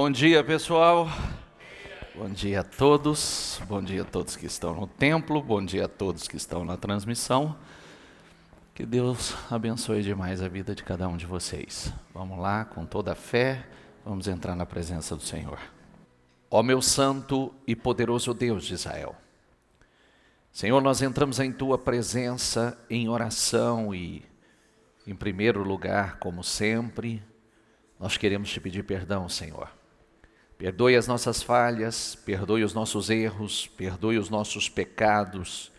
Bom dia, pessoal. Bom dia a todos. Bom dia a todos que estão no templo. Bom dia a todos que estão na transmissão. Que Deus abençoe demais a vida de cada um de vocês. Vamos lá, com toda a fé, vamos entrar na presença do Senhor. Ó meu santo e poderoso Deus de Israel, Senhor, nós entramos em Tua presença em oração e, em primeiro lugar, como sempre, nós queremos Te pedir perdão, Senhor. Perdoe as nossas falhas, perdoe os nossos erros, perdoe os nossos pecados.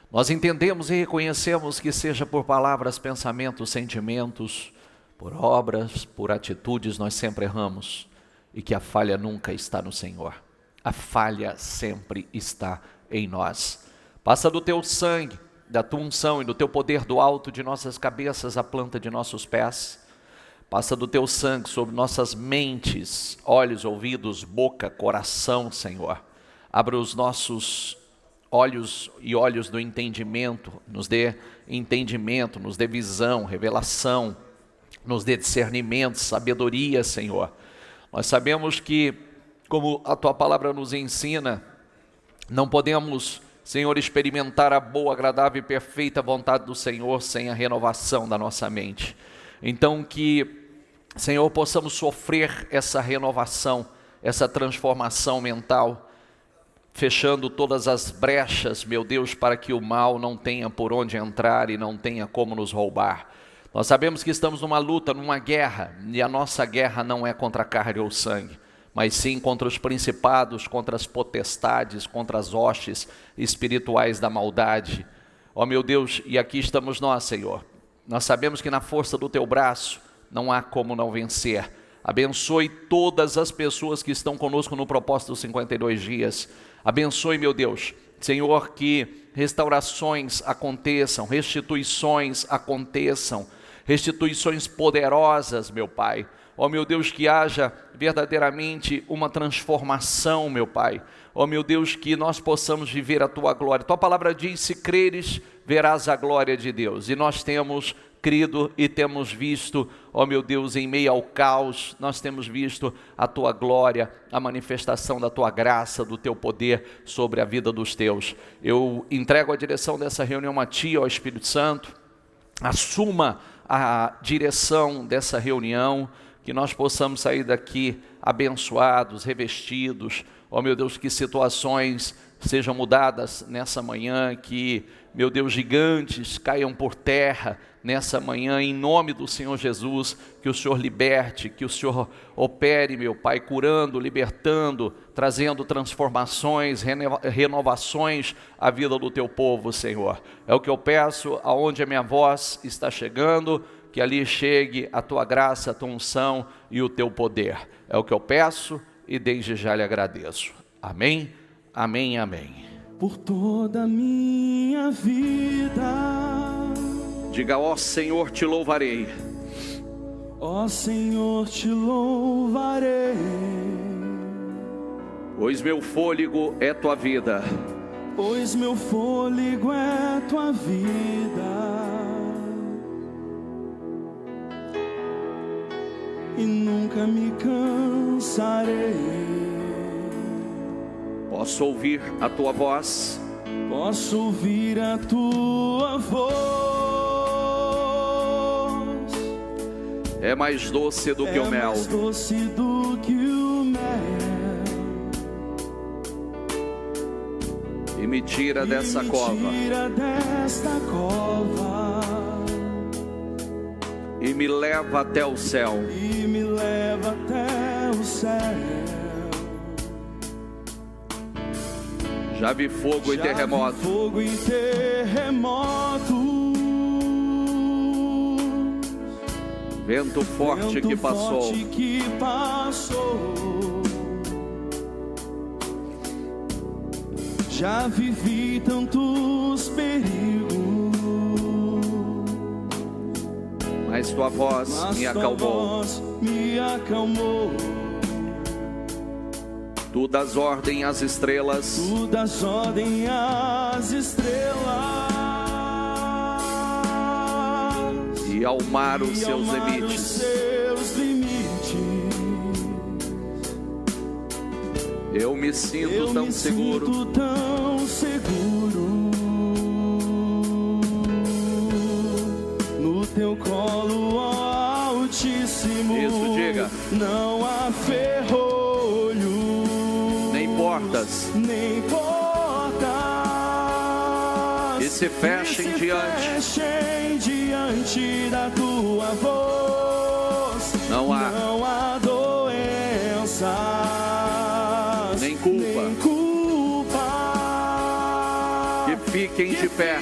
Nós entendemos e reconhecemos que seja por palavras, pensamentos, sentimentos, por obras, por atitudes, nós sempre erramos e que a falha nunca está no Senhor. A falha sempre está em nós. Passa do Teu sangue, da Tua unção e do Teu poder do alto de nossas cabeças à planta de nossos pés. Passa do Teu sangue sobre nossas mentes, olhos, ouvidos, boca, coração, Senhor. Abra os nossos olhos e olhos do entendimento, nos dê entendimento, nos dê visão, revelação, nos dê discernimento, sabedoria, Senhor. Nós sabemos que, como a Tua palavra nos ensina, não podemos, Senhor, experimentar a boa, agradável e perfeita vontade do Senhor sem a renovação da nossa mente. Então que, Senhor, possamos sofrer essa renovação, essa transformação mental, fechando todas as brechas, meu Deus, para que o mal não tenha por onde entrar e não tenha como nos roubar. Nós sabemos que estamos numa luta, numa guerra, e a nossa guerra não é contra a carne ou sangue, mas sim contra os principados, contra as potestades, contra as hostes espirituais da maldade. Ó meu Deus, e aqui estamos nós, Senhor. Nós sabemos que na força do Teu braço não há como não vencer. Abençoe todas as pessoas que estão conosco no propósito dos 52 dias. Abençoe, meu Deus, Senhor, que restaurações aconteçam, restituições aconteçam, restituições poderosas, meu Pai. Ó meu Deus, que haja verdadeiramente uma transformação, meu Pai. Ó meu Deus, que nós possamos viver a Tua glória. Tua palavra diz, se creres, verás a glória de Deus. E nós temos crido e temos visto, ó meu Deus, em meio ao caos, nós temos visto a Tua glória, a manifestação da Tua graça, do Teu poder sobre a vida dos Teus. Eu entrego a direção dessa reunião a Ti, ó Espírito Santo. Assuma a direção dessa reunião, que nós possamos sair daqui abençoados, revestidos. Ó meu Deus, que situações sejam mudadas nessa manhã, que, meu Deus, gigantes caiam por terra nessa manhã, em nome do Senhor Jesus, que o Senhor liberte, que o Senhor opere, meu Pai, curando, libertando, trazendo transformações, renovações à vida do Teu povo, Senhor. É o que eu peço, aonde a minha voz está chegando, que ali chegue a Tua graça, a Tua unção e o Teu poder. É o que eu peço e desde já lhe agradeço. Amém, amém, amém. Por toda a minha vida, diga, ó Senhor, Te louvarei. ó Senhor, Te louvarei. Pois meu fôlego é Tua vida. Pois meu fôlego é Tua vida. E nunca me cansarei. Posso ouvir a Tua voz. Posso ouvir a Tua voz. É mais doce do que o mel. É mais doce do que o mel. E me tira dessa cova. Tira desta cova. E me leva até o céu. E me leva até o céu. Já vi fogo e terremoto. Vi fogo e terremoto. Vento forte que passou. Forte que passou. Já vivi tantos perigos. Mas Tua voz me acalmou. Me acalmou. Tu dás ordem às estrelas. Tu dás ordem às estrelas. E ao mar os seus limites. Eu me sinto tão seguro. Sinto tão seguro no teu colo, ó Altíssimo. Isso, diga. Não há ferrolho, Nem portas nem portas que se fechem diante da tua voz. Não há doenças, nem culpa que fiquem de pé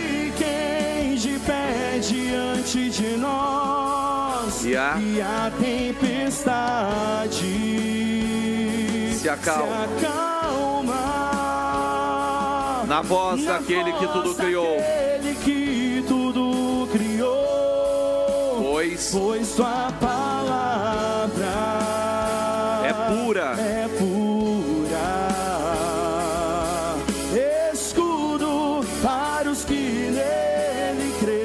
diante de nós. E a tempestade se acalma na voz daquele que tudo criou. Pois tua palavra é pura, escudo para os que nele crêem.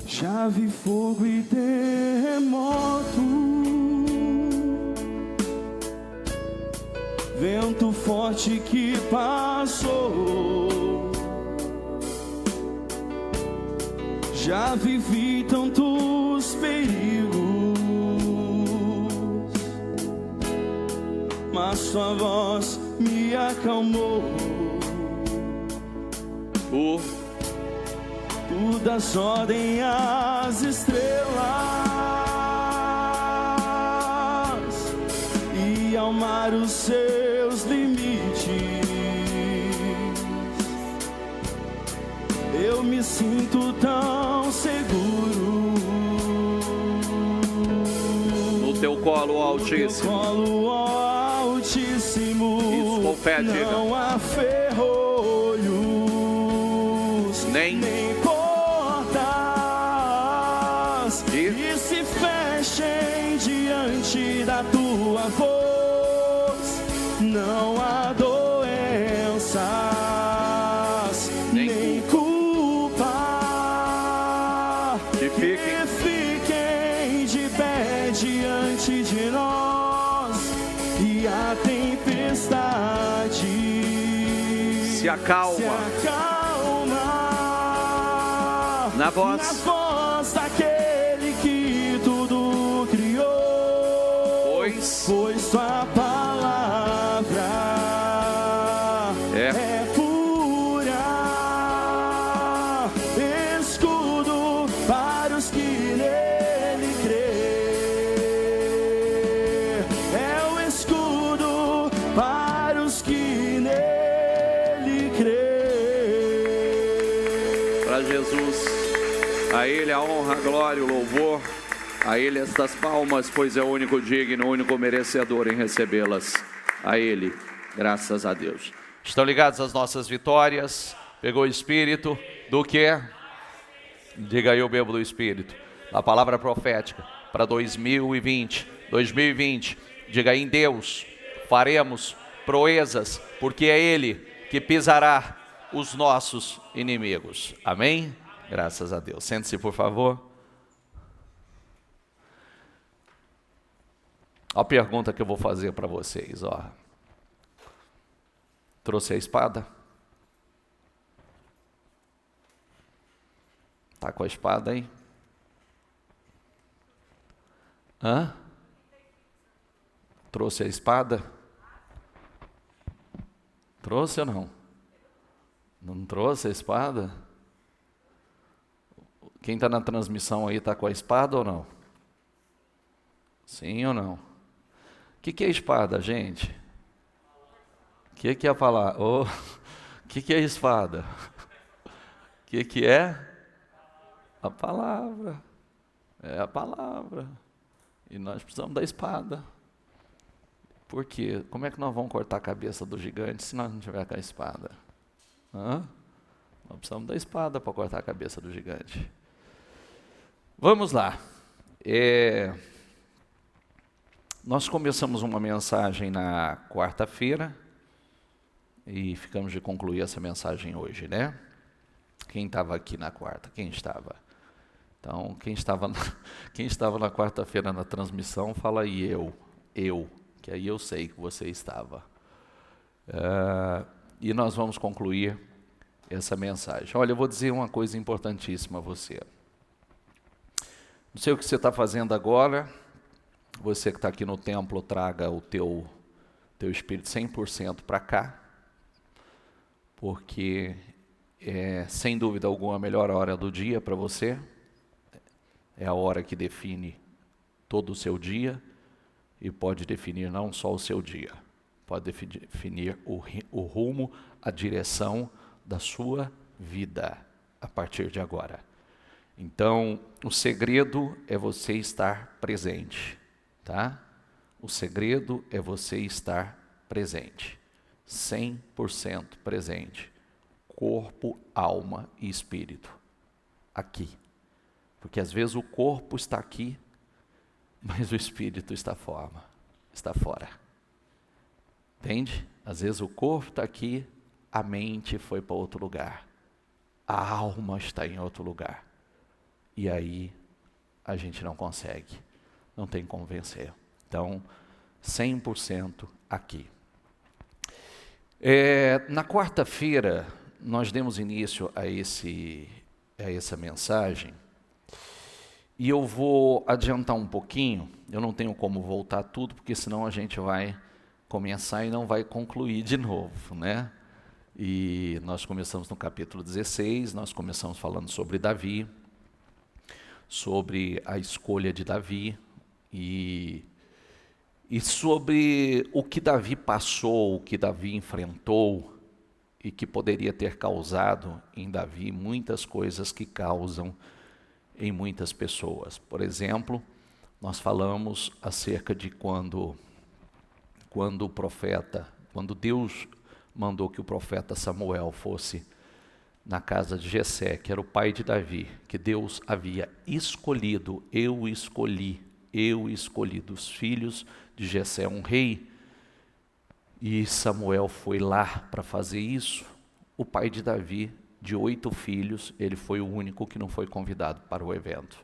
Já vi fogo e terremoto, vento forte que passou. Já vivi tantos perigos, mas sua voz me acalmou. Tu das ordem às estrelas e ao mar os seus limites. Eu me sinto tão seguro no teu colo, Altíssimo. Isso, com fé, diga. Não há ferrolhos, nem portas que se fechem diante da tua voz. Não há doenças, nem culpa que fiquem de pé diante de nós. E a tempestade se acalma na voz daquele que tudo criou. Pois tua palavra é pura, escudo para os que nele crêem. É o escudo para os que nele crêem. Para Jesus, a Ele a honra, a glória, o louvor. A Ele estas palmas, pois é o único digno, o único merecedor em recebê-las. A Ele, graças a Deus. Estão ligados às nossas vitórias? Pegou o Espírito do quê? Diga aí, eu bebo do Espírito. A palavra profética para 2020. Diga aí, em Deus faremos proezas, porque é Ele que pisará os nossos inimigos. Amém? Graças a Deus. Sente-se, por favor. A pergunta que eu vou fazer para vocês, ó. Trouxe a espada? Tá com a espada aí? Trouxe a espada? Trouxe ou não? Não trouxe a espada? Quem está na transmissão aí está com a espada ou não? Sim ou não? O que é espada, gente? O que é falar? O que é espada? O que é? A palavra. É a palavra. E nós precisamos da espada. Por quê? Como é que nós vamos cortar a cabeça do gigante se nós não tiver com a espada? Nós precisamos da espada para cortar a cabeça do gigante. Vamos lá. Nós começamos uma mensagem na quarta-feira e ficamos de concluir essa mensagem hoje, né? Quem estava aqui na quarta? Quem estava? Então, quem estava na quarta-feira na transmissão, fala aí eu, que aí eu sei que você estava. E nós vamos concluir essa mensagem. Olha, eu vou dizer uma coisa importantíssima a você. Não sei o que você está fazendo agora, você que está aqui no templo, traga o teu espírito 100% para cá, porque sem dúvida alguma, a melhor hora do dia para você, é a hora que define todo o seu dia, e pode definir não só o seu dia, pode definir o rumo, a direção da sua vida, a partir de agora. Então, o segredo é você estar presente, tá? O segredo é você estar presente, 100% presente, corpo, alma e espírito, aqui. Porque às vezes o corpo está aqui, mas o espírito está fora. Entende? Às vezes o corpo está aqui, a mente foi para outro lugar, a alma está em outro lugar. E aí a gente não consegue, não tem como vencer. Então, 100% aqui. Na quarta-feira, nós demos início a essa mensagem, e eu vou adiantar um pouquinho, eu não tenho como voltar tudo, porque senão a gente vai começar e não vai concluir de novo, né? E nós começamos no capítulo 16, nós começamos falando sobre Davi, sobre a escolha de Davi, e sobre o que Davi passou, o que Davi enfrentou, e que poderia ter causado em Davi muitas coisas que causam em muitas pessoas. Por exemplo, nós falamos acerca de quando Deus mandou que o profeta Samuel fosse na casa de Jessé, que era o pai de Davi, que Deus havia escolhido, eu escolhi dos filhos de Jessé um rei, e Samuel foi lá para fazer isso. O pai de Davi, de 8 filhos, ele foi o único que não foi convidado para o evento.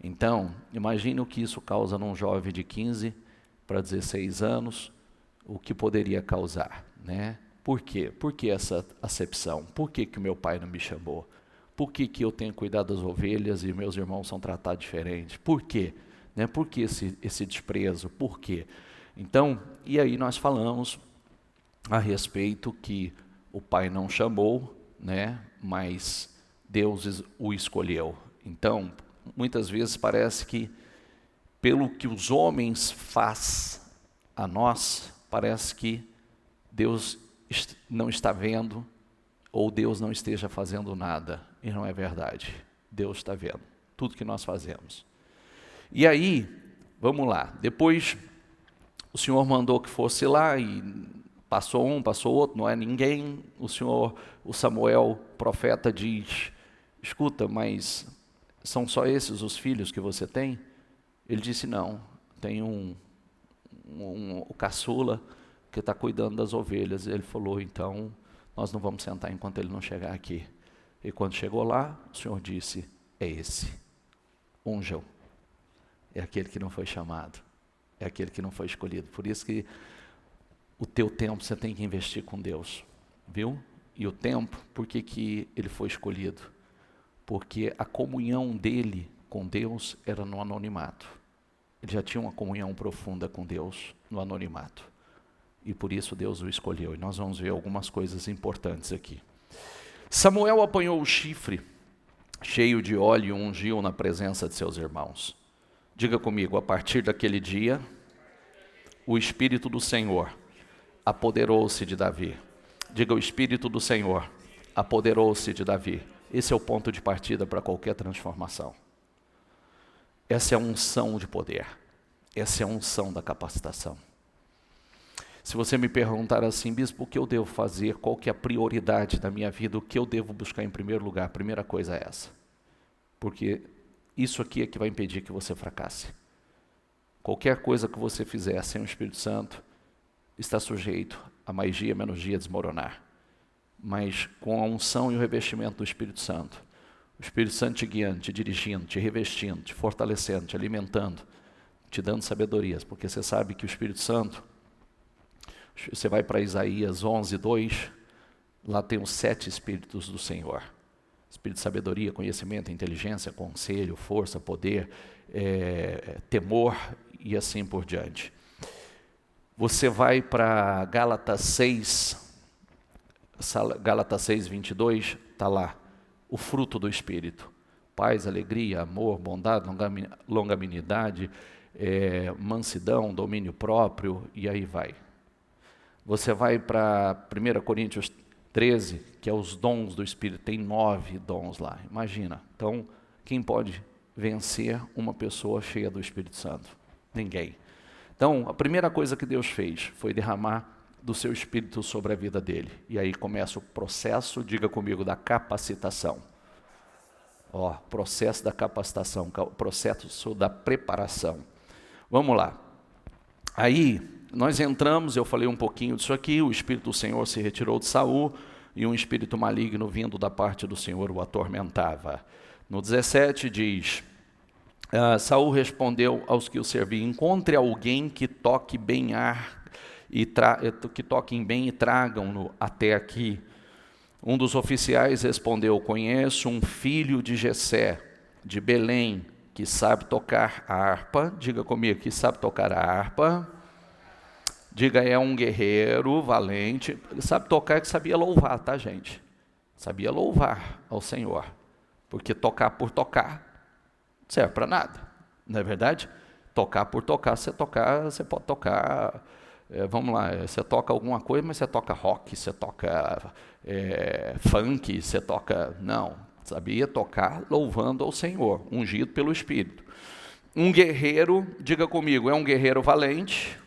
Então, imagine o que isso causa num jovem de 15 para 16 anos, o que poderia causar, né? Por quê? Por que essa acepção? Por que o meu pai não me chamou? Por que eu tenho cuidado das ovelhas e meus irmãos são tratados diferente? Por quê? Né? Por que esse desprezo? Por quê? Então, e aí nós falamos a respeito que o pai não chamou, né? Mas Deus o escolheu. Então, muitas vezes parece que pelo que os homens fazem a nós, parece que Deus não está vendo, ou Deus não esteja fazendo nada, e não é verdade. Deus está vendo tudo que nós fazemos. E aí, vamos lá, depois o Senhor mandou que fosse lá, e passou um, passou outro, não é ninguém. O Samuel, profeta, diz: escuta, mas são só esses os filhos que você tem? Ele disse: não, tem o caçula que está cuidando das ovelhas. Ele falou: então nós não vamos sentar enquanto ele não chegar aqui. E quando chegou lá, o Senhor disse: é esse, unjam. É aquele que não foi chamado, é aquele que não foi escolhido. Por isso que o teu tempo você tem que investir com Deus, viu? E o tempo, por que ele foi escolhido? Porque a comunhão dele com Deus era no anonimato. Ele já tinha uma comunhão profunda com Deus no anonimato. E por isso Deus o escolheu. E nós vamos ver algumas coisas importantes aqui. Samuel apanhou o chifre cheio de óleo e o ungiu na presença de seus irmãos. Diga comigo: a partir daquele dia, o Espírito do Senhor apoderou-se de Davi. Diga: o Espírito do Senhor apoderou-se de Davi. Esse é o ponto de partida para qualquer transformação. Essa é a unção de poder. Essa é a unção da capacitação. Se você me perguntar assim: bispo, o que eu devo fazer? Qual que é a prioridade da minha vida? O que eu devo buscar em primeiro lugar? A primeira coisa é essa. Porque isso aqui é que vai impedir que você fracasse. Qualquer coisa que você fizer sem o Espírito Santo está sujeito a mais dia, menos dia desmoronar. Mas com a unção e o revestimento do Espírito Santo, o Espírito Santo te guiando, te dirigindo, te revestindo, te fortalecendo, te alimentando, te dando sabedorias, porque você sabe que o Espírito Santo, você vai para Isaías 11:2, lá tem os 7 Espíritos do Senhor. Espírito de sabedoria, conhecimento, inteligência, conselho, força, poder, temor e assim por diante. Você vai para Gálatas 6:22, está lá, o fruto do Espírito. Paz, alegria, amor, bondade, longanimidade, mansidão, domínio próprio, e aí vai. Você vai para 1 Coríntios 13, que é os dons do Espírito, tem 9 dons lá, imagina. Então, quem pode vencer uma pessoa cheia do Espírito Santo? Ninguém. Então, a primeira coisa que Deus fez foi derramar do seu Espírito sobre a vida dele. E aí começa o processo, diga comigo, da capacitação. Processo da capacitação, processo da preparação. Vamos lá. Aí, nós entramos, eu falei um pouquinho disso aqui, o Espírito do Senhor se retirou de Saul, e um espírito maligno vindo da parte do Senhor o atormentava. No 17 diz, Saul respondeu aos que o serviam, encontre alguém que toque bem e tragam-no até aqui. Um dos oficiais respondeu, conheço um filho de Jessé, de Belém, que sabe tocar a harpa, diga comigo, que sabe tocar a harpa. Diga, é um guerreiro valente. Ele sabe tocar, que sabia louvar, tá, gente? Sabia louvar ao Senhor. Porque tocar por tocar não serve para nada, não é verdade? Tocar por tocar, você pode tocar, vamos lá, você toca alguma coisa, mas você toca rock, você toca funk, você toca... Não, sabia tocar louvando ao Senhor, ungido pelo Espírito. Um guerreiro, diga comigo, é um guerreiro valente...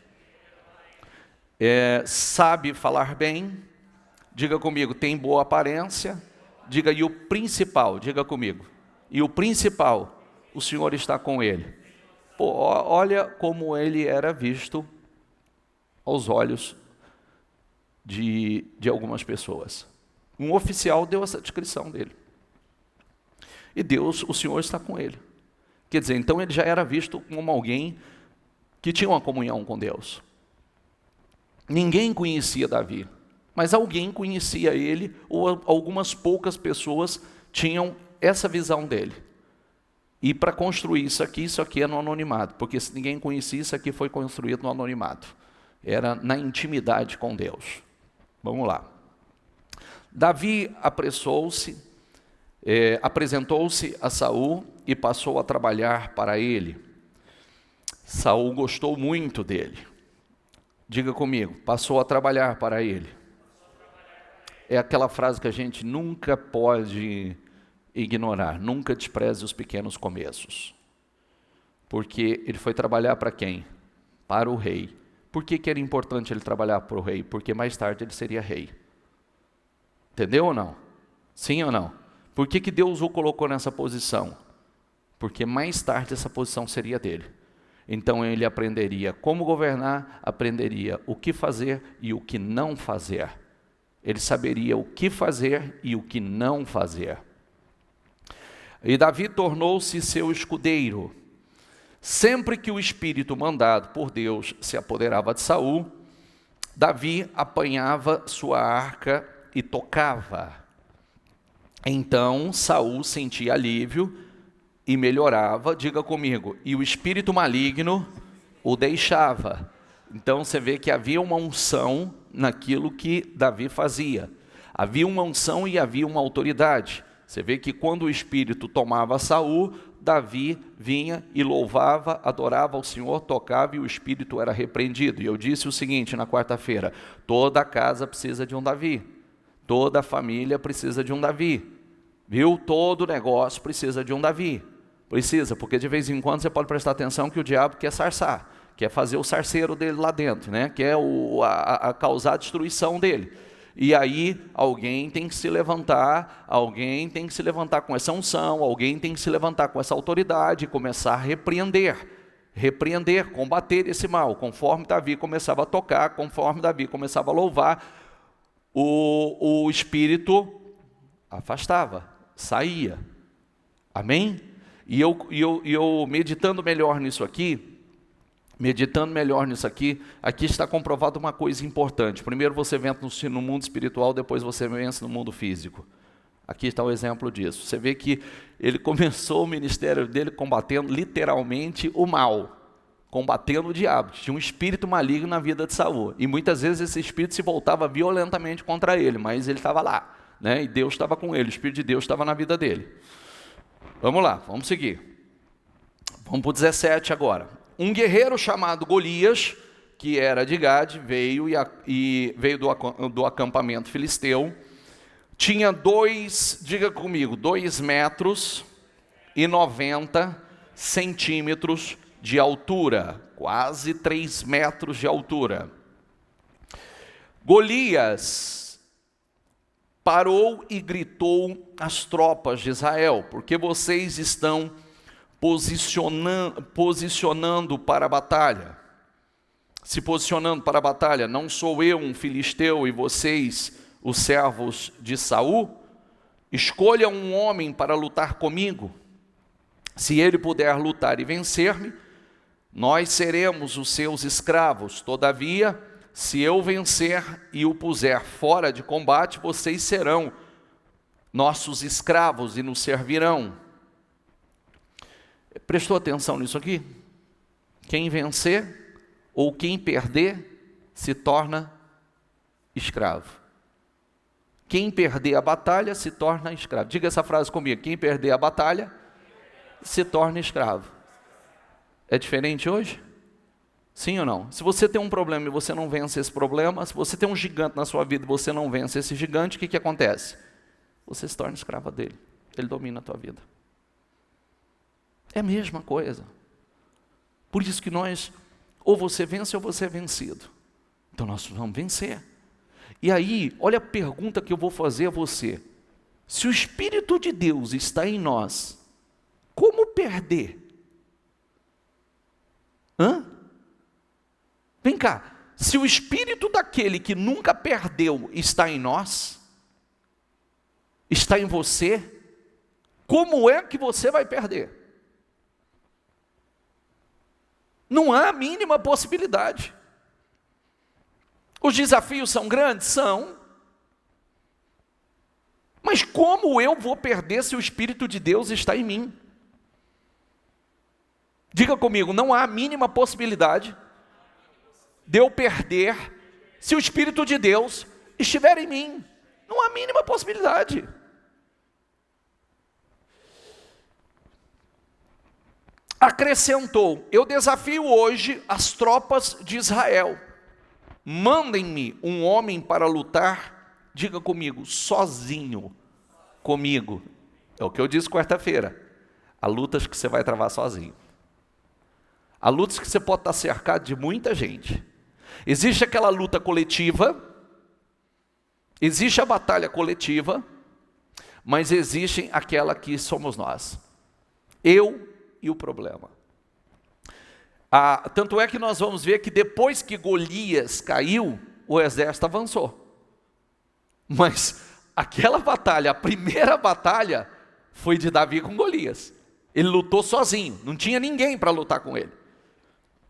sabe falar bem, diga comigo, tem boa aparência, diga, e o principal, diga comigo, e o principal, o Senhor está com ele. Olha como ele era visto aos olhos de algumas pessoas. Um oficial deu essa descrição dele. E Deus, o Senhor está com ele. Quer dizer, então ele já era visto como alguém que tinha uma comunhão com Deus. Ninguém conhecia Davi, mas alguém conhecia ele, ou algumas poucas pessoas tinham essa visão dele. E para construir isso aqui é no anonimato, porque se ninguém conhecia, isso aqui foi construído no anonimato. Era na intimidade com Deus. Vamos lá. Davi apressou-se, apresentou-se a Saul e passou a trabalhar para ele. Saul gostou muito dele. Diga comigo, passou a trabalhar para ele. É aquela frase que a gente nunca pode ignorar, nunca despreze os pequenos começos. Porque ele foi trabalhar para quem? Para o rei. Por que era importante ele trabalhar para o rei? Porque mais tarde ele seria rei. Entendeu ou não? Sim ou não? Por que Deus o colocou nessa posição? Porque mais tarde essa posição seria dele. Então ele aprenderia como governar, aprenderia o que fazer e o que não fazer. Ele saberia o que fazer e o que não fazer. E Davi tornou-se seu escudeiro. Sempre que o espírito mandado por Deus se apoderava de Saul, Davi apanhava sua arca e tocava. Então Saul sentia alívio e melhorava, diga comigo, e o espírito maligno o deixava. Então você vê que havia uma unção naquilo que Davi fazia. Havia uma unção e havia uma autoridade. Você vê que quando o espírito tomava Saul, Davi vinha e louvava, adorava ao Senhor, tocava e o espírito era repreendido. E eu disse o seguinte na quarta-feira, toda casa precisa de um Davi, toda família precisa de um Davi, viu? Todo negócio precisa de um Davi. Precisa, porque de vez em quando você pode prestar atenção que o diabo quer sarçar, quer fazer o sarceiro dele lá dentro, né? Quer causar a destruição dele. E aí alguém tem que se levantar, alguém tem que se levantar com essa unção, alguém tem que se levantar com essa autoridade e começar a repreender, combater esse mal. Conforme Davi começava a tocar, conforme Davi começava a louvar, o espírito afastava, saía. Amém? E eu meditando melhor nisso aqui, aqui está comprovado uma coisa importante. Primeiro você vence no mundo espiritual, depois você vence no mundo físico. Aqui está o exemplo disso. Você vê que ele começou o ministério dele combatendo literalmente o mal, combatendo o diabo. Tinha um espírito maligno na vida de Saul. E muitas vezes esse espírito se voltava violentamente contra ele, mas ele estava lá, né? E Deus estava com ele, o Espírito de Deus estava na vida dele. Vamos lá, vamos seguir. Vamos para o 17 agora. Um guerreiro chamado Golias, que era de Gade, veio do acampamento filisteu. Tinha 2 metros e 90 centímetros de altura, quase 3 metros de altura. Golias parou e gritou às tropas de Israel: porque vocês estão posicionando para a batalha? Se posicionando para a batalha, não sou eu um filisteu e vocês os servos de Saul? Escolha um homem para lutar comigo. Se ele puder lutar e vencer-me, nós seremos os seus escravos. Todavia, se eu vencer e o puser fora de combate, vocês serão nossos escravos e nos servirão. Prestou atenção nisso aqui? Quem vencer ou quem perder se torna escravo. Quem perder a batalha se torna escravo. Diga essa frase comigo: quem perder a batalha se torna escravo. É diferente hoje? Sim ou não? Se você tem um problema e você não vence esse problema, se você tem um gigante na sua vida e você não vence esse gigante, o que acontece? Você se torna escrava dele. Ele domina a tua vida. É a mesma coisa. Por isso que nós, ou você vence ou você é vencido. Então nós vamos vencer. E aí, olha a pergunta que eu vou fazer a você. Se o Espírito de Deus está em nós, como perder? Vem cá, se o Espírito daquele que nunca perdeu está em nós, está em você, como é que você vai perder? Não há a mínima possibilidade. Os desafios são grandes? São. Mas como eu vou perder se o Espírito de Deus está em mim? Diga comigo, não há a mínima possibilidade de eu perder se o Espírito de Deus estiver em mim. Não há a mínima possibilidade. Acrescentou: eu desafio hoje as tropas de Israel. Mandem-me um homem para lutar, diga comigo, sozinho comigo. É o que eu disse quarta-feira. Há lutas que você vai travar sozinho. Há lutas que você pode estar cercado de muita gente. Existe aquela luta coletiva, existe a batalha coletiva, mas existe aquela que somos nós. Eu e o problema. Tanto é que nós vamos ver que depois que Golias caiu, o exército avançou. Mas aquela batalha, a primeira batalha, foi de Davi com Golias. Ele lutou sozinho, não tinha ninguém para lutar com ele.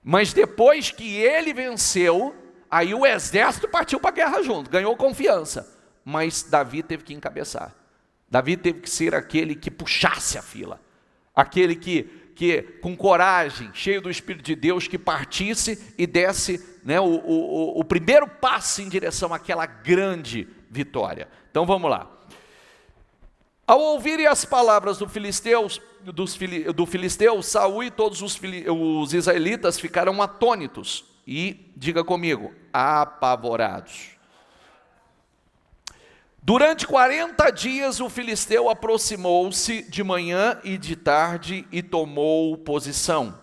Mas depois que ele venceu, aí o exército partiu para a guerra junto, ganhou confiança. Mas Davi teve que encabeçar. Davi teve que ser aquele que puxasse a fila. Aquele que com coragem, cheio do Espírito de Deus, que partisse e desse, né, o primeiro passo em direção àquela grande vitória. Então vamos lá. Ao ouvirem as palavras do filisteu, Saul e todos os israelitas ficaram atônitos e, diga comigo, apavorados. Durante 40 dias o filisteu aproximou-se de manhã e de tarde e tomou posição.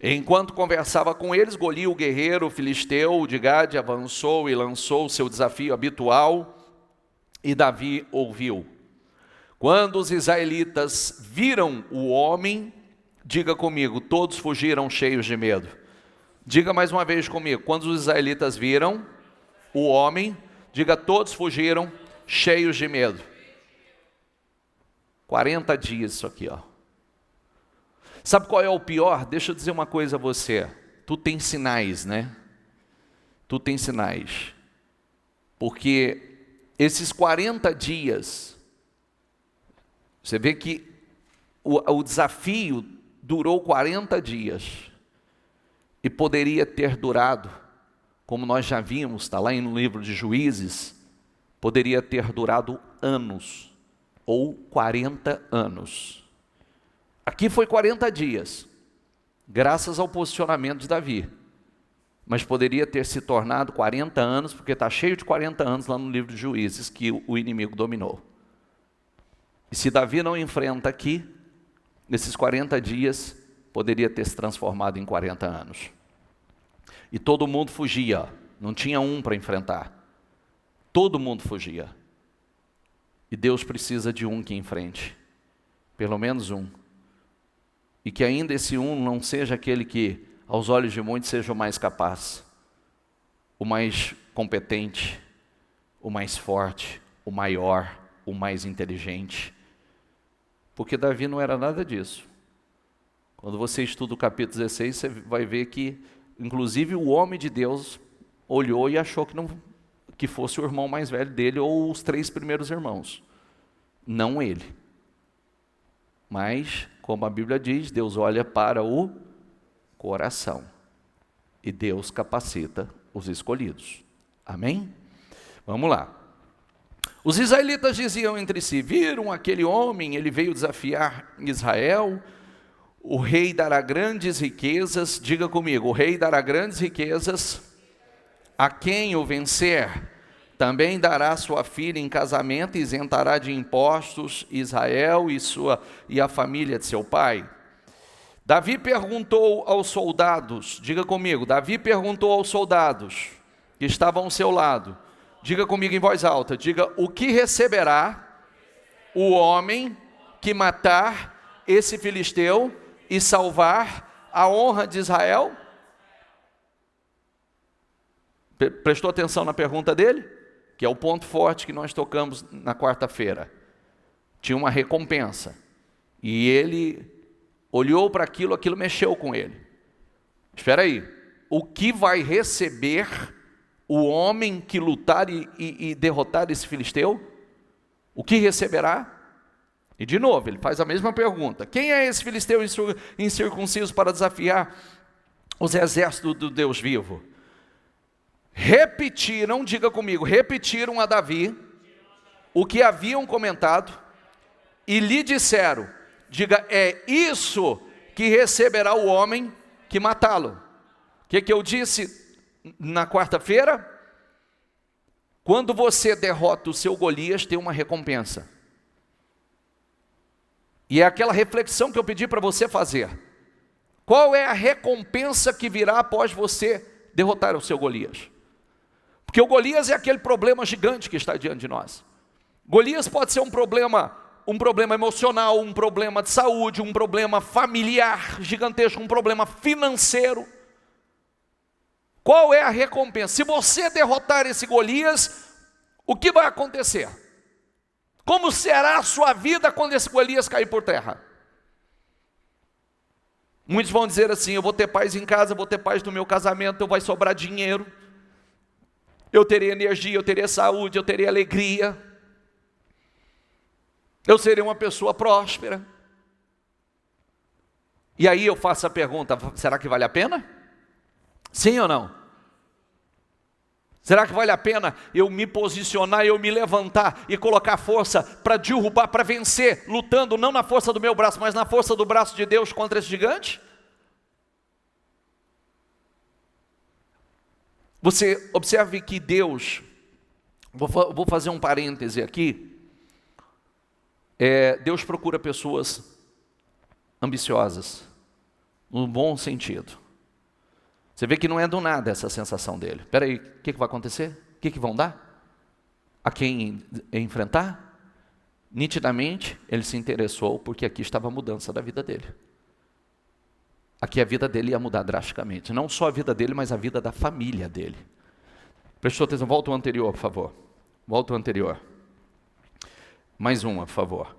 Enquanto conversava com eles, Golias, o guerreiro filisteu de Gade, avançou e lançou seu desafio habitual, e Davi ouviu. Quando os israelitas viram o homem, diga comigo, todos fugiram cheios de medo. Diga mais uma vez comigo, quando os israelitas viram o homem, diga, todos fugiram cheios de medo. 40 dias isso aqui, ó. Sabe qual é o pior? Deixa eu dizer uma coisa a você. Tu tem sinais, né? Tu tem sinais. Porque esses 40 dias, você vê que o desafio durou 40 dias. E poderia ter durado, como nós já vimos, está lá no livro de Juízes, poderia ter durado anos, ou 40 anos. Aqui foi 40 dias, graças ao posicionamento de Davi. Mas poderia ter se tornado 40 anos, porque está cheio de 40 anos lá no livro de Juízes, que o inimigo dominou. E se Davi não enfrenta aqui, nesses 40 dias, poderia ter se transformado em 40 anos. E todo mundo fugia, não tinha um para enfrentar. Todo mundo fugia. E Deus precisa de um que enfrente, pelo menos um. E que ainda esse um não seja aquele que, aos olhos de muitos, seja o mais capaz, o mais competente, o mais forte, o maior, o mais inteligente. Porque Davi não era nada disso. Quando você estuda o capítulo 16, você vai ver que, inclusive, o homem de Deus olhou e achou que fosse o irmão mais velho dele ou os 3 primeiros irmãos. Não ele. Mas, como a Bíblia diz, Deus olha para o coração. E Deus capacita os escolhidos. Amém? Vamos lá. Os israelitas diziam entre si: viram aquele homem, ele veio desafiar Israel. O rei dará grandes riquezas, diga comigo, o rei dará grandes riquezas a quem o vencer. Também dará sua filha em casamento e isentará de impostos Israel e a família de seu pai. Davi perguntou aos soldados, diga comigo, Davi perguntou aos soldados que estavam ao seu lado, diga comigo em voz alta, diga: o que receberá o homem que matar esse filisteu e salvar a honra de Israel? Prestou atenção na pergunta dele? Que é o ponto forte que nós tocamos na quarta-feira. Tinha uma recompensa. E ele olhou para aquilo, aquilo mexeu com ele. Espera aí. O que vai receber o homem que lutar e derrotar esse filisteu? O que receberá? E de novo, ele faz a mesma pergunta. Quem é esse filisteu incircunciso para desafiar os exércitos do Deus vivo? Repetiram, diga comigo, repetiram a Davi o que haviam comentado e lhe disseram, diga, é isso que receberá o homem que matá-lo. O que eu disse na quarta-feira? Quando você derrota o seu Golias, tem uma recompensa. E é aquela reflexão que eu pedi para você fazer. Qual é a recompensa que virá após você derrotar o seu Golias? Porque o Golias é aquele problema gigante que está diante de nós. Golias pode ser um problema emocional, um problema de saúde, um problema familiar gigantesco, um problema financeiro. Qual é a recompensa? Se você derrotar esse Golias, o que vai acontecer? Como será a sua vida quando esse Golias cair por terra? Muitos vão dizer assim: eu vou ter paz em casa, eu vou ter paz no meu casamento, vai sobrar dinheiro, eu terei energia, eu terei saúde, eu terei alegria, eu serei uma pessoa próspera. E aí eu faço a pergunta: será que vale a pena? Sim ou não? Será que vale a pena eu me posicionar, eu me levantar e colocar força para derrubar, para vencer, lutando não na força do meu braço, mas na força do braço de Deus contra esse gigante? Você observe que Deus, vou fazer um parêntese aqui, Deus procura pessoas ambiciosas, no bom sentido. Você vê que não é do nada essa sensação dele. Espera aí, o que vai acontecer? O que vão dar? A quem enfrentar? Nitidamente, ele se interessou porque aqui estava a mudança da vida dele. Aqui a vida dele ia mudar drasticamente. Não só a vida dele, mas a vida da família dele. Prestou atenção? Volta o anterior, por favor. Volta o anterior. Mais uma, por favor.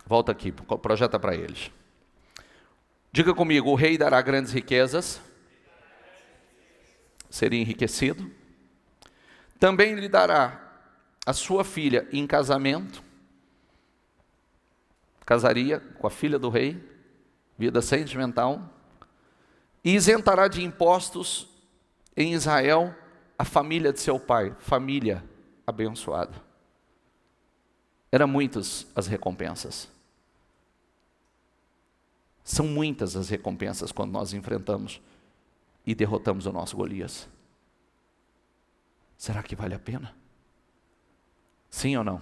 Volta aqui, projeta para eles. Diga comigo, o rei dará grandes riquezas, seria enriquecido. Também lhe dará a sua filha em casamento, casaria com a filha do rei, vida sentimental, e isentará de impostos em Israel a família de seu pai, família abençoada. Eram muitas as recompensas. São muitas as recompensas quando nós enfrentamos e derrotamos o nosso Golias. Será que vale a pena? Sim ou não?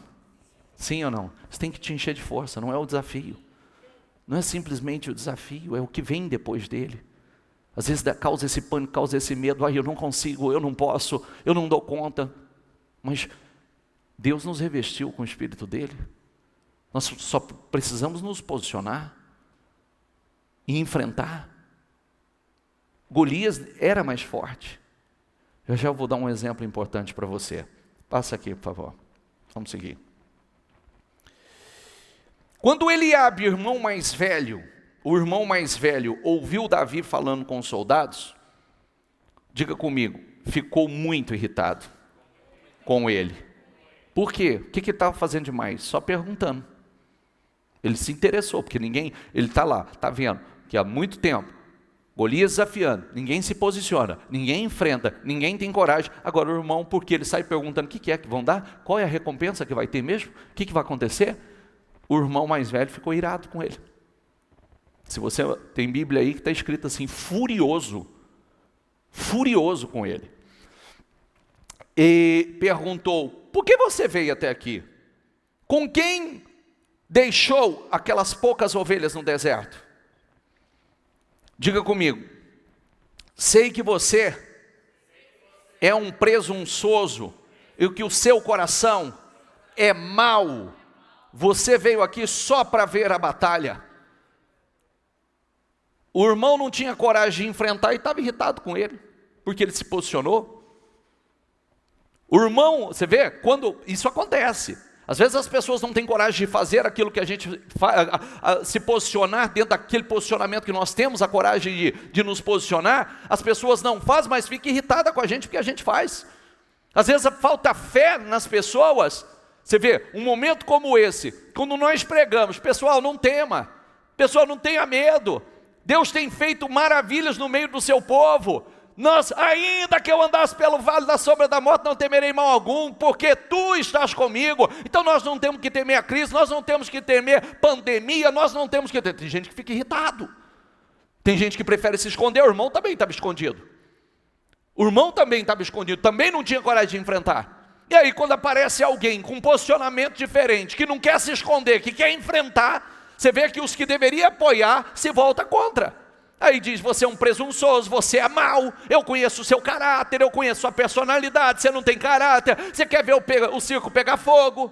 Sim ou não? Você tem que te encher de força, não é o desafio. Não é simplesmente o desafio, é o que vem depois dele. Às vezes causa esse pânico, causa esse medo. Eu não consigo, eu não posso, eu não dou conta. Mas Deus nos revestiu com o Espírito dele. Nós só precisamos nos posicionar e enfrentar. Golias era mais forte. Eu já vou dar um exemplo importante para você. Passa aqui, por favor. Vamos seguir. Quando Eliabe, o irmão mais velho, ouviu Davi falando com os soldados, diga comigo, ficou muito irritado com ele. Por quê? O que ele estava fazendo demais? Só perguntando. Ele se interessou, porque ele está lá, está vendo que há muito tempo, Golias desafiando, ninguém se posiciona, ninguém enfrenta, ninguém tem coragem. Agora o irmão, porque ele sai perguntando o que é que vão dar, qual é a recompensa que vai ter mesmo, o que vai acontecer? O irmão mais velho ficou irado com ele. Se você tem Bíblia aí que está escrito assim, furioso com ele. E perguntou, por que você veio até aqui? Com quem deixou aquelas poucas ovelhas no deserto? Diga comigo, sei que você é um presunçoso e que o seu coração é mau. Você veio aqui só para ver a batalha. O irmão não tinha coragem de enfrentar e estava irritado com ele, porque ele se posicionou. O irmão, você vê, quando isso acontece, às vezes as pessoas não têm coragem de fazer aquilo que a gente se posicionar dentro daquele posicionamento que nós temos, a coragem de nos posicionar, as pessoas não fazem, mas ficam irritadas com a gente porque a gente faz. Às vezes falta fé nas pessoas. Você vê, um momento como esse, quando nós pregamos, pessoal, não tema, pessoal, não tenha medo, Deus tem feito maravilhas no meio do seu povo. Nós, ainda que eu andasse pelo vale da sombra da morte, não temerei mal algum, porque tu estás comigo. Então nós não temos que temer a crise, nós não temos que temer pandemia, nós não temos que... Tem gente que fica irritado, tem gente que prefere se esconder. O irmão também estava escondido, também não tinha coragem de enfrentar. E aí quando aparece alguém com um posicionamento diferente, que não quer se esconder, que quer enfrentar, você vê que os que deveriam apoiar se voltam contra. Aí diz, você é um presunçoso, você é mau, eu conheço o seu caráter, eu conheço a sua personalidade, você não tem caráter, você quer ver o circo pegar fogo.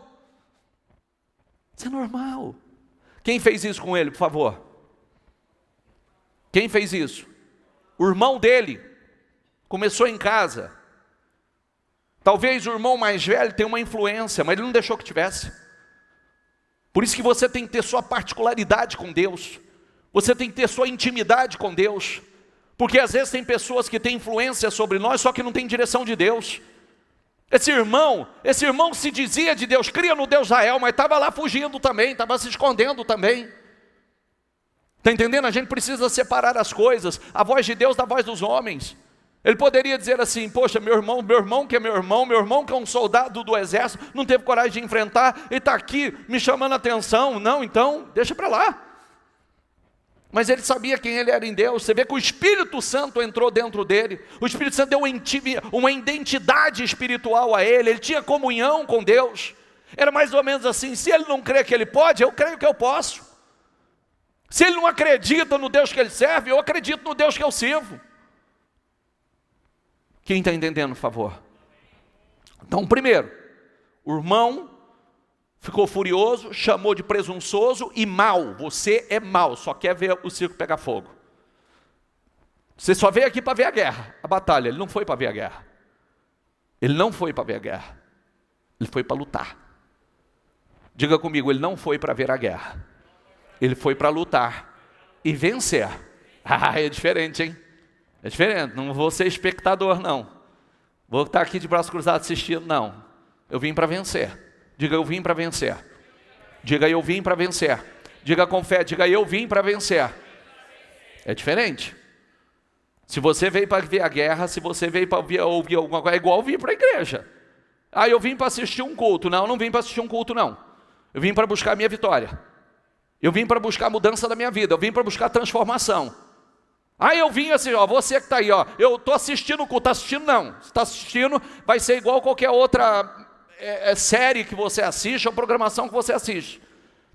Isso é normal. Quem fez isso com ele, por favor? Quem fez isso? O irmão dele. Começou em casa. Talvez o irmão mais velho tenha uma influência, mas ele não deixou que tivesse. Por isso que você tem que ter sua particularidade com Deus. Você tem que ter sua intimidade com Deus, porque às vezes tem pessoas que têm influência sobre nós, só que não tem direção de Deus. Esse irmão se dizia de Deus, cria no Deus Israel, mas estava lá fugindo também, estava se escondendo também. Está entendendo? A gente precisa separar as coisas, a voz de Deus da voz dos homens. Ele poderia dizer assim, poxa, meu irmão que é meu irmão que é um soldado do exército, não teve coragem de enfrentar, e está aqui me chamando a atenção. Não, então, deixa para lá. Mas ele sabia quem ele era em Deus. Você vê que o Espírito Santo entrou dentro dele. O Espírito Santo deu uma identidade espiritual a ele. Ele tinha comunhão com Deus. Era mais ou menos assim, se ele não crê que ele pode, eu creio que eu posso. Se ele não acredita no Deus que ele serve, eu acredito no Deus que eu sirvo. Quem está entendendo, por favor? Então, primeiro, o irmão ficou furioso, chamou de presunçoso e mau. Você é mau, só quer ver o circo pegar fogo. Você só veio aqui para ver a guerra, a batalha. Ele não foi para ver a guerra. Ele não foi para ver a guerra. Ele foi para lutar. Diga comigo, ele não foi para ver a guerra. Ele foi para lutar e vencer. Ah, é diferente, hein? É diferente. Não vou ser espectador, não. Vou estar aqui de braços cruzados assistindo, não. Eu vim para vencer. Diga, eu vim para vencer. Diga, eu vim para vencer. Diga com fé, diga, eu vim para vencer. É diferente. Se você veio para ver a guerra, se você veio para ouvir alguma coisa, é igual vir para a igreja. Ah, eu vim para assistir um culto. Não, não vim para assistir um culto, não. Eu vim para buscar a minha vitória. Eu vim para buscar a mudança da minha vida. Eu vim para buscar a transformação. Ah, eu vim assim, ó, você que está aí, ó, eu estou assistindo o culto. Está assistindo? Não. Se está assistindo, vai ser igual qualquer outra série que você assiste ou programação que você assiste.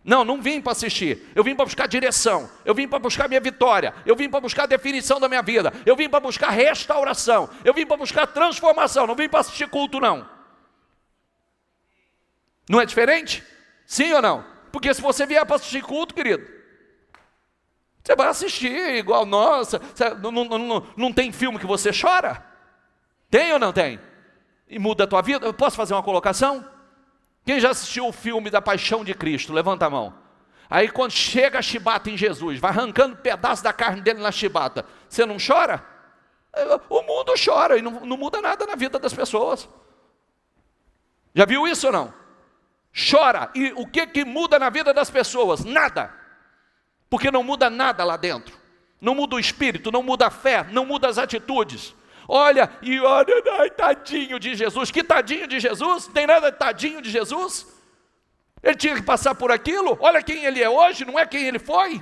Não, não vim para assistir. Eu vim para buscar direção. Eu vim para buscar minha vitória. Eu vim para buscar a definição da minha vida. Eu vim para buscar restauração. Eu vim para buscar transformação. Não vim para assistir culto, não. Não é diferente? Sim ou não? Porque se você vier para assistir culto, querido, você vai assistir igual, nossa, não tem filme que você chora? Tem ou não tem? E muda a tua vida? Eu posso fazer uma colocação? Quem já assistiu o filme da Paixão de Cristo? Levanta a mão. Aí quando chega a chibata em Jesus, vai arrancando pedaço da carne dele na chibata, você não chora? O mundo chora e não muda nada na vida das pessoas. Já viu isso ou não? Chora. E o que muda na vida das pessoas? Nada. Porque não muda nada lá dentro. Não muda o espírito, não muda a fé, não muda as atitudes. Olha, ai, tadinho de Jesus. Que tadinho de Jesus? Não tem nada de tadinho de Jesus? Ele tinha que passar por aquilo. Olha quem ele é hoje, não é quem ele foi.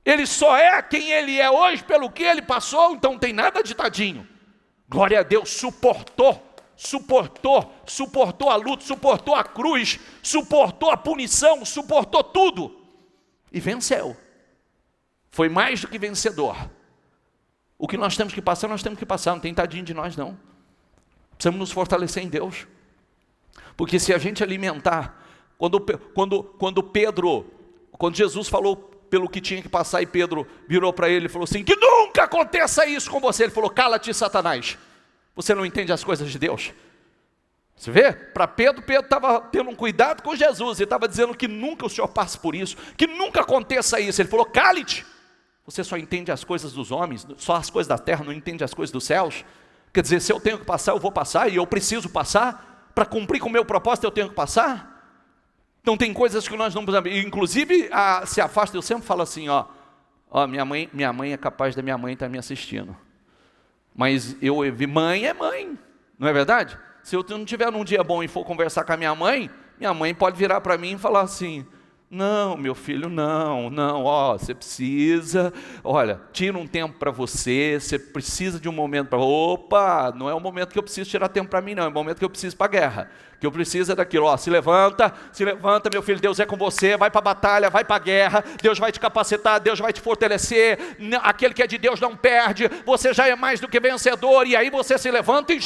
Ele só é quem ele é hoje pelo que ele passou, então não tem nada de tadinho. Glória a Deus, suportou a luta, suportou a cruz, suportou a punição, suportou tudo e venceu. Foi mais do que vencedor. O que nós temos que passar, não tem tadinho de nós não. Precisamos nos fortalecer em Deus. Porque se a gente alimentar, quando Jesus falou pelo que tinha que passar e Pedro virou para ele e falou assim, que nunca aconteça isso com você. Ele falou, cala-te, Satanás. Você não entende as coisas de Deus. Você vê? Para Pedro estava tendo um cuidado com Jesus. Ele estava dizendo que nunca o Senhor passe por isso, que nunca aconteça isso. Ele falou, cale-te. Você só entende as coisas dos homens, só as coisas da terra, não entende as coisas dos céus. Quer dizer, se eu tenho que passar, eu vou passar, e eu preciso passar. Para cumprir com o meu propósito, eu tenho que passar. Então tem coisas que nós não precisamos. Inclusive, se afasta, eu sempre falo assim, ó, minha mãe é capaz da minha mãe estar me assistindo. Mas mãe é mãe, não é verdade? Se eu não tiver num dia bom e for conversar com a minha mãe pode virar para mim e falar assim, não, meu filho, não, você precisa, olha, tira um tempo para você precisa de um momento para, não é o momento que eu preciso tirar tempo para mim não, é o momento que eu preciso para a guerra, que eu preciso é daquilo, se levanta, meu filho, Deus é com você, vai para a batalha, vai para a guerra, Deus vai te capacitar, Deus vai te fortalecer, aquele que é de Deus não perde, você já é mais do que vencedor, e aí você se levanta e...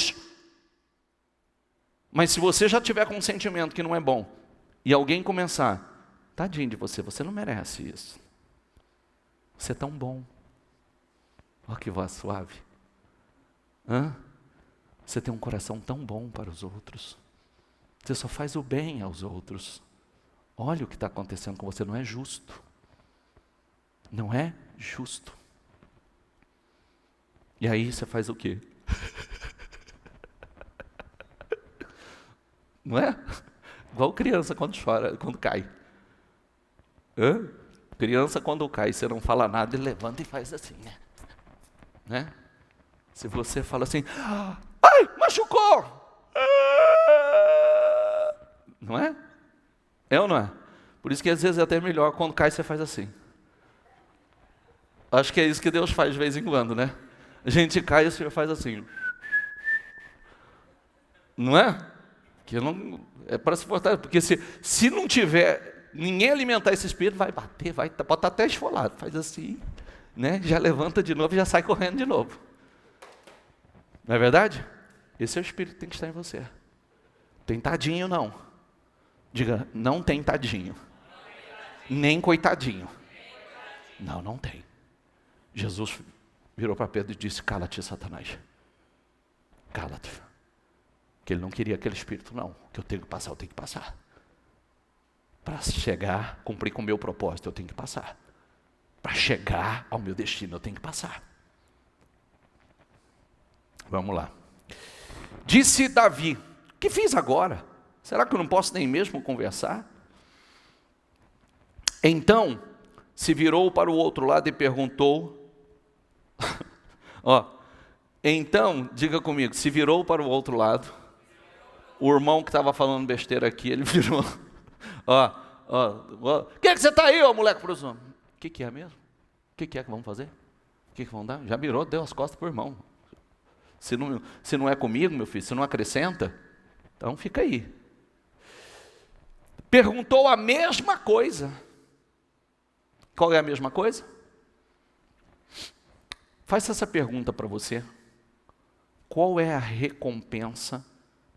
Mas se você já tiver com um sentimento que não é bom, e alguém começar, tadinho de você, você não merece isso. Você é tão bom. Olha que voz suave. Você tem um coração tão bom para os outros. Você só faz o bem aos outros. Olha o que está acontecendo com você, não é justo. Não é justo. E aí você faz o quê? Não é? Igual criança quando chora, quando cai. Criança quando cai, você não fala nada, ele levanta e faz assim, né? Se você fala assim, ai, machucou! Não é? É ou não é? Por isso que às vezes é até melhor, quando cai você faz assim. Acho que é isso que Deus faz de vez em quando, né? A gente cai e o Senhor faz assim. Não é? Que não, é para se fortalecer, porque se não tiver, ninguém alimentar esse espírito, vai bater, pode estar até esfolado, faz assim, né? Já levanta de novo e já sai correndo de novo. Não é verdade? Esse é o espírito que tem que estar em você. Tem tadinho não. Diga, não tem tadinho. Nem coitadinho. Não tem. Jesus virou para Pedro e disse, cala-te, Satanás. Cala-te. Que ele não queria aquele espírito, não. Que eu tenho que passar. para chegar, cumprir com o meu propósito, eu tenho que passar. Para chegar ao meu destino, eu tenho que passar. Vamos lá. Disse Davi: o que fiz agora? Será que eu não posso nem mesmo conversar? Então, se virou para o outro lado e perguntou, então, diga comigo, se virou para o outro lado, o irmão que estava falando besteira aqui, ele virou, que você está aí, ô moleque presumo? O que é mesmo? O que é que vamos fazer? O que vão dar? Já virou, deu as costas para o irmão. Se não é comigo, meu filho, se não acrescenta, então fica aí. Perguntou a mesma coisa. Qual é a mesma coisa? Faça essa pergunta para você. Qual é a recompensa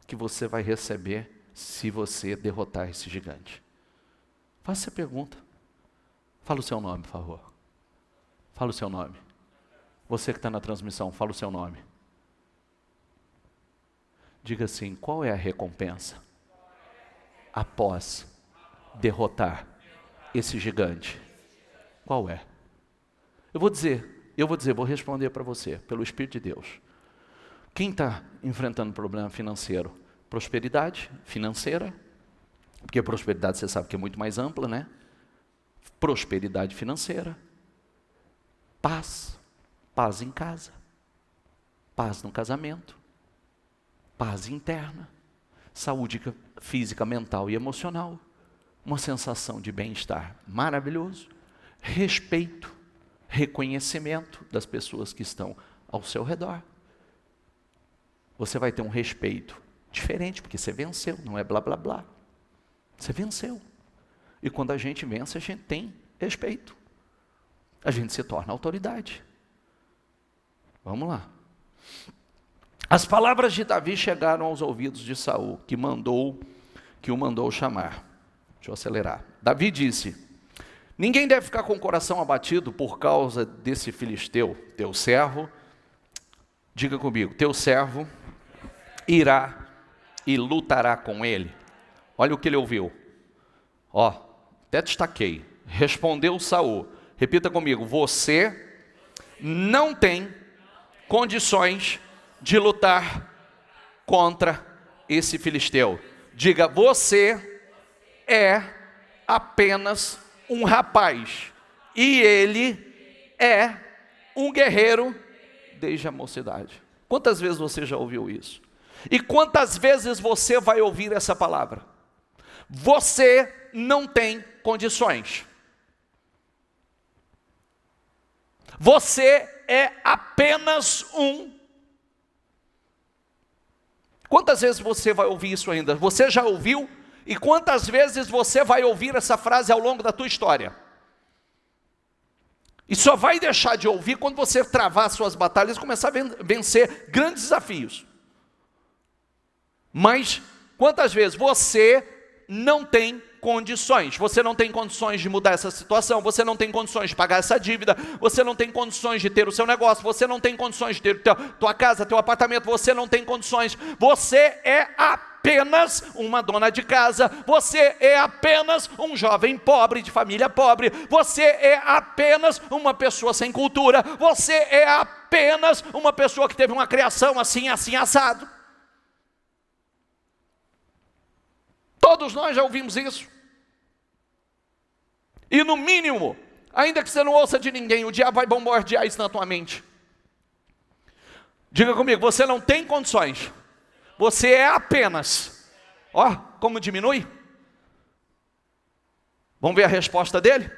que você vai receber se você derrotar esse gigante? Faça essa pergunta. Fala o seu nome, por favor. Fala o seu nome. Você que está na transmissão, fala o seu nome. Diga assim, qual é a recompensa após derrotar esse gigante? Qual é? Eu vou responder para você, pelo Espírito de Deus. Quem está enfrentando problema financeiro? Prosperidade financeira, porque prosperidade você sabe que é muito mais ampla, né? Prosperidade financeira, paz em casa, paz no casamento, paz interna, saúde física, mental e emocional, uma sensação de bem-estar maravilhoso, respeito, reconhecimento das pessoas que estão ao seu redor. Você vai ter um respeito diferente, porque você venceu, não é blá blá blá. Você venceu. E quando a gente vence, a gente tem respeito. A gente se torna autoridade. Vamos lá. As palavras de Davi chegaram aos ouvidos de Saul, que o mandou chamar. Deixa eu acelerar. Davi disse: ninguém deve ficar com o coração abatido por causa desse filisteu. Teu servo, diga comigo, teu servo irá e lutará com ele. Olha o que ele ouviu. Até destaquei. Respondeu Saul. Repita comigo. Você não tem condições de lutar contra esse filisteu. Diga, você é apenas um rapaz, e ele é um guerreiro desde a mocidade. Quantas vezes você já ouviu isso? E quantas vezes você vai ouvir essa palavra? Você não tem condições. Você é apenas um. Quantas vezes você vai ouvir isso ainda? Você já ouviu? E quantas vezes você vai ouvir essa frase ao longo da tua história? E só vai deixar de ouvir quando você travar suas batalhas e começar a vencer grandes desafios. Mas quantas vezes você não tem condições? Você não tem condições de mudar essa situação, você não tem condições de pagar essa dívida, você não tem condições de ter o seu negócio, você não tem condições de ter tua casa, teu apartamento, você não tem condições. Você é apenas uma dona de casa, você é apenas um jovem pobre, de família pobre, você é apenas uma pessoa sem cultura, você é apenas uma pessoa que teve uma criação assim, assado. Todos nós já ouvimos isso. E no mínimo, ainda que você não ouça de ninguém, o diabo vai bombardear isso na tua mente. Diga comigo, você não tem condições. Você é apenas. Como diminui? Vamos ver a resposta dele?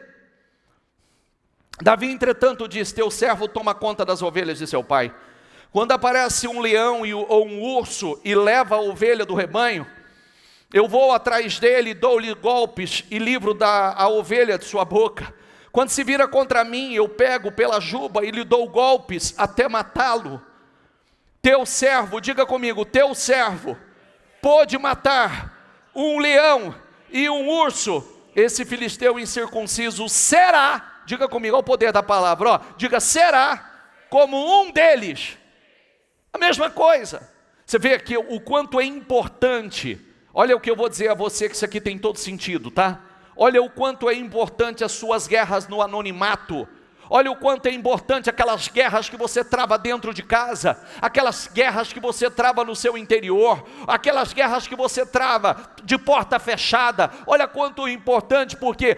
Davi, entretanto, diz: teu servo toma conta das ovelhas de seu pai. Quando aparece um leão ou um urso e leva a ovelha do rebanho, eu vou atrás dele, dou-lhe golpes e livro a ovelha de sua boca. Quando se vira contra mim, eu pego pela juba e lhe dou golpes até matá-lo. Teu servo, diga comigo, teu servo pôde matar um leão e um urso. Esse filisteu incircunciso será, diga comigo, olha o poder da palavra, diga, será como um deles. A mesma coisa. Você vê aqui o quanto é importante. Olha o que eu vou dizer a você, que isso aqui tem todo sentido, tá? Olha o quanto é importante as suas guerras no anonimato. Olha o quanto é importante aquelas guerras que você trava dentro de casa, aquelas guerras que você trava no seu interior, aquelas guerras que você trava de porta fechada. Olha quanto é importante, porque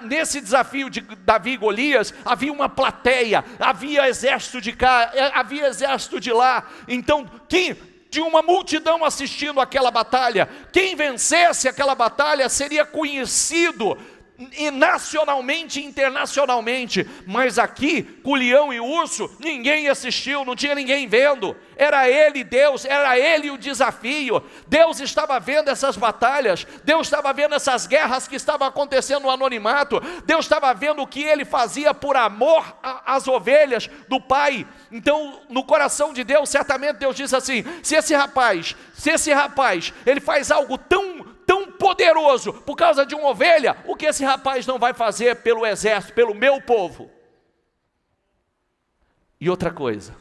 nesse desafio de Davi e Golias, havia uma plateia, havia exército de cá, havia exército de lá. Então, tinha uma multidão assistindo aquela batalha. Quem vencesse aquela batalha seria conhecido e nacionalmente e internacionalmente. Mas aqui, com o leão e o urso, ninguém assistiu, não tinha ninguém vendo. Era ele Deus, era ele o desafio. Deus estava vendo essas batalhas, Deus estava vendo essas guerras que estavam acontecendo no anonimato, Deus estava vendo o que ele fazia por amor às ovelhas do Pai. Então, no coração de Deus, certamente Deus diz assim: se esse rapaz, ele faz algo tão poderoso por causa de uma ovelha, o que esse rapaz não vai fazer pelo exército, pelo meu povo? E outra coisa,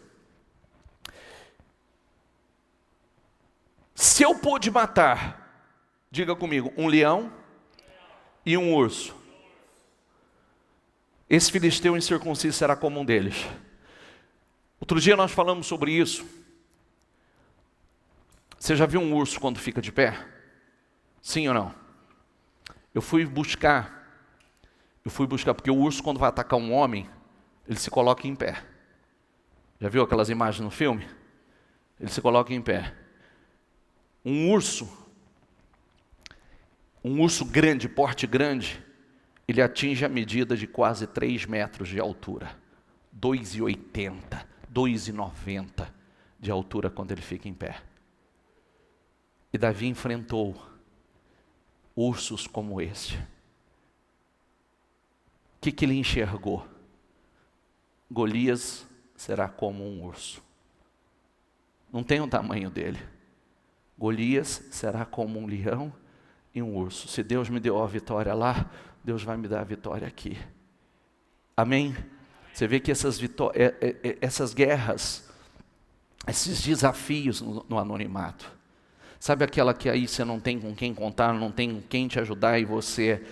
se eu pude matar, diga comigo, um leão e um urso, esse filisteu incircunciso será como um deles. Outro dia nós falamos sobre isso. Você já viu um urso quando fica de pé? Sim ou não? Eu fui buscar, porque o urso, quando vai atacar um homem, ele se coloca em pé. Já viu aquelas imagens no filme? Ele se coloca em pé. Um urso grande, porte grande, ele atinge a medida de quase 3 metros de altura. 2,80, 2,90 de altura quando ele fica em pé. E Davi enfrentou ursos como este. O que ele enxergou? Golias será como um urso. Não tem o tamanho dele. Golias será como um leão e um urso. Se Deus me deu a vitória lá, Deus vai me dar a vitória aqui. Amém? Você vê que essas guerras, esses desafios no anonimato. Sabe aquela que aí você não tem com quem contar, não tem com quem te ajudar e você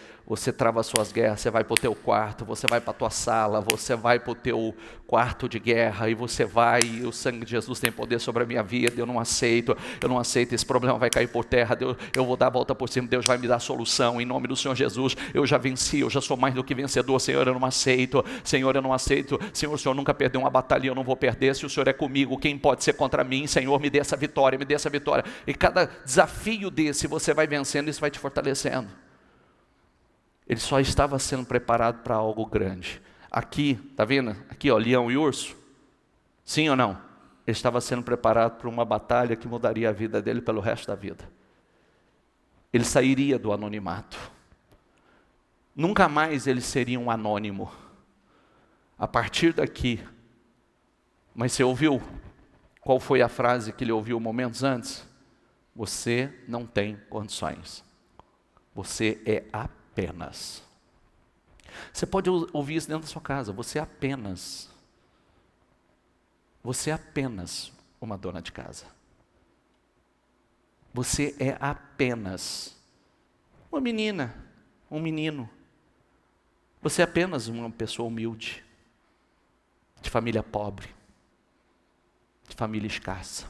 trava as suas guerras, você vai para o teu quarto, você vai para a tua sala, você vai para o teu quarto de guerra e você vai, e o sangue de Jesus tem poder sobre a minha vida, eu não aceito, esse problema vai cair por terra, eu vou dar a volta por cima, Deus vai me dar a solução, em nome do Senhor Jesus, eu já venci, eu já sou mais do que vencedor, Senhor, eu não aceito, Senhor, o Senhor nunca perdeu uma batalha, eu não vou perder, se o Senhor é comigo, quem pode ser contra mim? Senhor, me dê essa vitória, e cada desafio desse, você vai vencendo, isso vai te fortalecendo. Ele só estava sendo preparado para algo grande. Aqui, tá vendo? Aqui, ó, leão e urso. Sim ou não? Ele estava sendo preparado para uma batalha que mudaria a vida dele pelo resto da vida. Ele sairia do anonimato. Nunca mais ele seria um anônimo. A partir daqui. Mas você ouviu? Qual foi a frase que ele ouviu momentos antes? Você não tem condições. Você é apenas. Você pode ouvir isso dentro da sua casa. Você é apenas uma dona de casa. Você é apenas uma menina, um menino. Você é apenas uma pessoa humilde, de família pobre, de família escassa.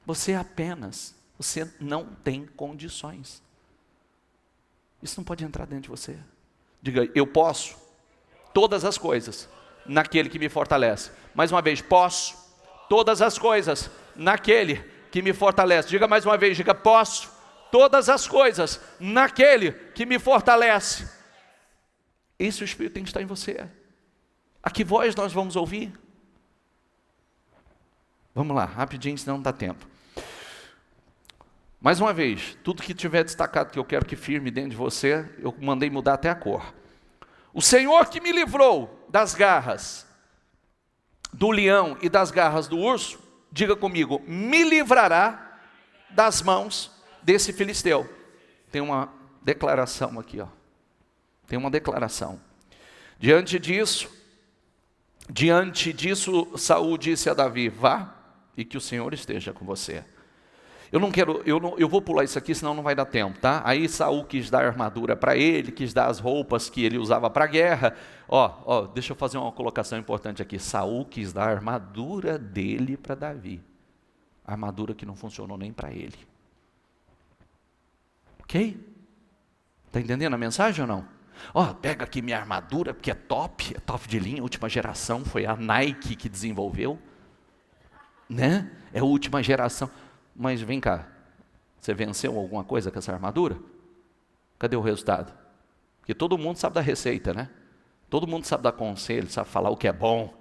Você não tem condições. Isso não pode entrar dentro de você. Diga, eu posso todas as coisas naquele que me fortalece. Mais uma vez, posso todas as coisas naquele que me fortalece. Diga mais uma vez, diga, posso todas as coisas naquele que me fortalece. Esse o Espírito tem que estar em você. A que voz nós vamos ouvir? Vamos lá, rapidinho, senão não dá tempo. Mais uma vez, tudo que tiver destacado que eu quero que firme dentro de você, eu mandei mudar até a cor. O Senhor que me livrou das garras do leão e das garras do urso, diga comigo, me livrará das mãos desse filisteu. Tem uma declaração aqui, ó. Tem uma declaração. Diante disso, Saul disse a Davi, vá e que o Senhor esteja com você. Eu vou pular isso aqui, senão não vai dar tempo, tá? Aí Saul quis dar armadura para ele, quis dar as roupas que ele usava para a guerra. Deixa eu fazer uma colocação importante aqui. Saul quis dar a armadura dele para Davi. Armadura que não funcionou nem para ele. Ok? Está entendendo a mensagem ou não? Pega aqui minha armadura, porque é top de linha, última geração, foi a Nike que desenvolveu. Né? É a última geração. Mas vem cá, você venceu alguma coisa com essa armadura? Cadê o resultado? Porque todo mundo sabe da receita, né? Todo mundo sabe dar conselho, sabe falar o que é bom.